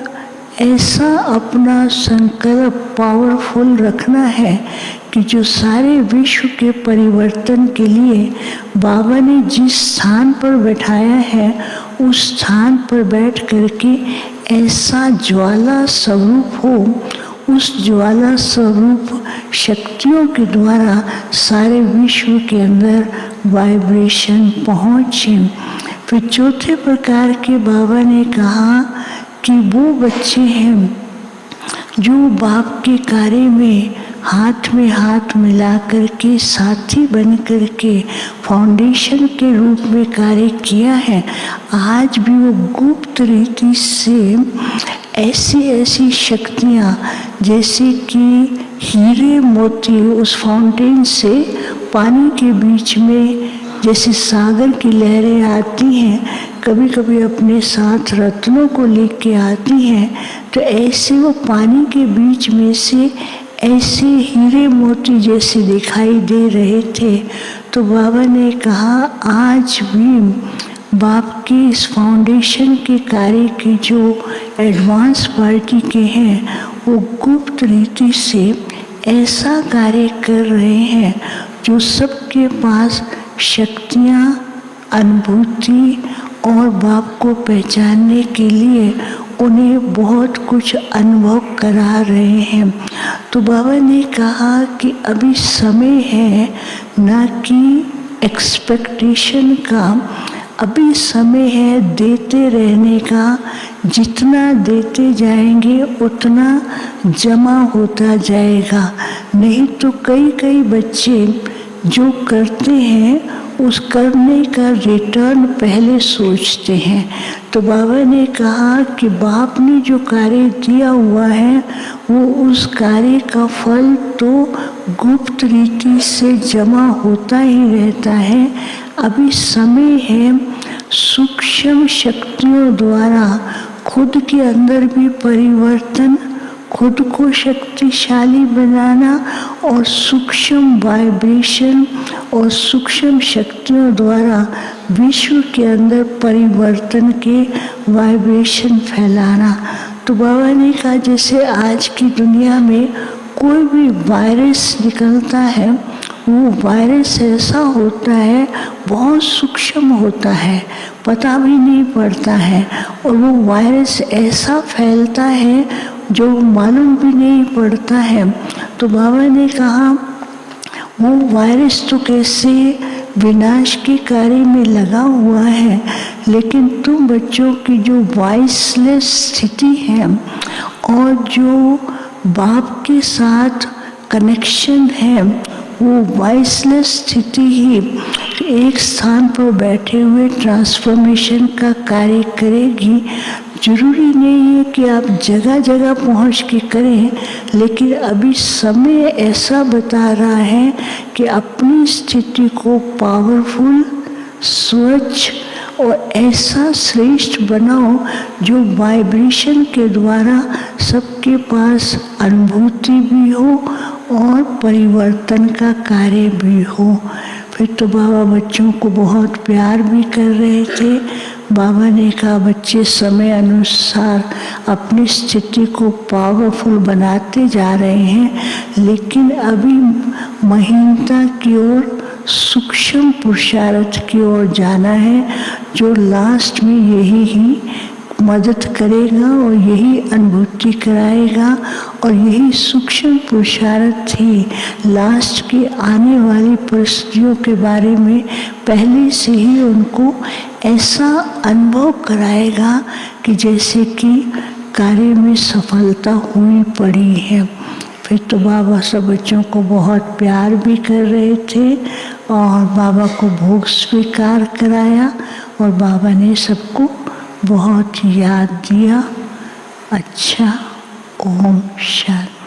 ऐसा अपना संकल्प पावरफुल रखना है कि जो सारे विश्व के परिवर्तन के लिए बाबा ने जिस स्थान पर बैठाया है उस स्थान पर बैठ करके ऐसा ज्वाला स्वरूप हो, उस ज्वाला स्वरूप शक्तियों के द्वारा सारे विश्व के अंदर वाइब्रेशन पहुँचे। फिर चौथे प्रकार के बाबा ने कहा कि वो बच्चे हैं जो बाप के कार्य में हाथ मिला करके साथी बन करके फाउंडेशन के रूप में कार्य किया है, आज भी वो गुप्त रीति से ऐसी शक्तियाँ जैसे कि हीरे मोती उस फाउंटेन से पानी के बीच में जैसे सागर की लहरें आती हैं, कभी कभी अपने साथ रत्नों को लेके आती हैं, तो ऐसे वो पानी के बीच में से ऐसे हीरे मोती जैसे दिखाई दे रहे थे। तो बाबा ने कहा आज भी बाप के इस फाउंडेशन के कार्य के जो एडवांस पार्टी के हैं वो गुप्त रीति से ऐसा कार्य कर रहे हैं जो सबके पास शक्तियाँ, अनुभूति और बाप को पहचानने के लिए उन्हें बहुत कुछ अनुभव करा रहे हैं। तो बाबा ने कहा कि अभी समय है ना कि एक्सपेक्टेशन का, अभी समय है देते रहने का। जितना देते जाएंगे उतना जमा होता जाएगा। नहीं तो कई बच्चे जो करते हैं उस करने का रिटर्न पहले सोचते हैं। तो बाबा ने कहा कि बाप ने जो कार्य दिया हुआ है वो उस कार्य का फल तो गुप्त रीति से जमा होता ही रहता है। अभी समय है सूक्ष्म शक्तियों द्वारा खुद के अंदर भी परिवर्तन, खुद को शक्तिशाली बनाना और सूक्ष्म वाइब्रेशन और सूक्ष्म शक्तियों द्वारा विश्व के अंदर परिवर्तन के वाइब्रेशन फैलाना। तो बाबा ने कहा जैसे आज की दुनिया में कोई भी वायरस निकलता है, वो वायरस ऐसा होता है, बहुत सूक्ष्म होता है, पता भी नहीं पड़ता है, और वो वायरस ऐसा फैलता है जो मालूम भी नहीं पड़ता है। तो बाबा ने कहा वो वायरस तो कैसे विनाश के कार्य में लगा हुआ है, लेकिन तुम बच्चों की जो वॉइसलेस स्थिति है और जो बाप के साथ कनेक्शन है, वो वॉइसलेस स्थिति ही एक स्थान पर बैठे हुए ट्रांसफॉर्मेशन का कार्य करेगी। जरूरी नहीं है कि आप जगह जगह पहुंच के करें, लेकिन अभी समय ऐसा बता रहा है कि अपनी स्थिति को पावरफुल, स्वच्छ और ऐसा श्रेष्ठ बनाओ जो वाइब्रेशन के द्वारा सबके पास अनुभूति भी हो और परिवर्तन का कार्य भी हो। फिर तो बाबा बच्चों को बहुत प्यार भी कर रहे थे। बाबा ने कहा बच्चे समय अनुसार अपनी स्थिति को पावरफुल बनाते जा रहे हैं, लेकिन अभी महीनता की ओर, सूक्ष्म पुरुषार्थ की ओर जाना है, जो लास्ट में यही ही मदद करेगा और यही अनुभूति कराएगा, और यही सूक्ष्म पुरुषार्थ ही लास्ट की आने वाली परिस्थितियों के बारे में पहले से ही उनको ऐसा अनुभव कराएगा कि जैसे कि कार्य में सफलता हुई पड़ी है। फिर तो बाबा सब बच्चों को बहुत प्यार भी कर रहे थे और बाबा को भोग स्वीकार कराया और बाबा ने सबको बहुत याद दिया। अच्छा, ओम शांति।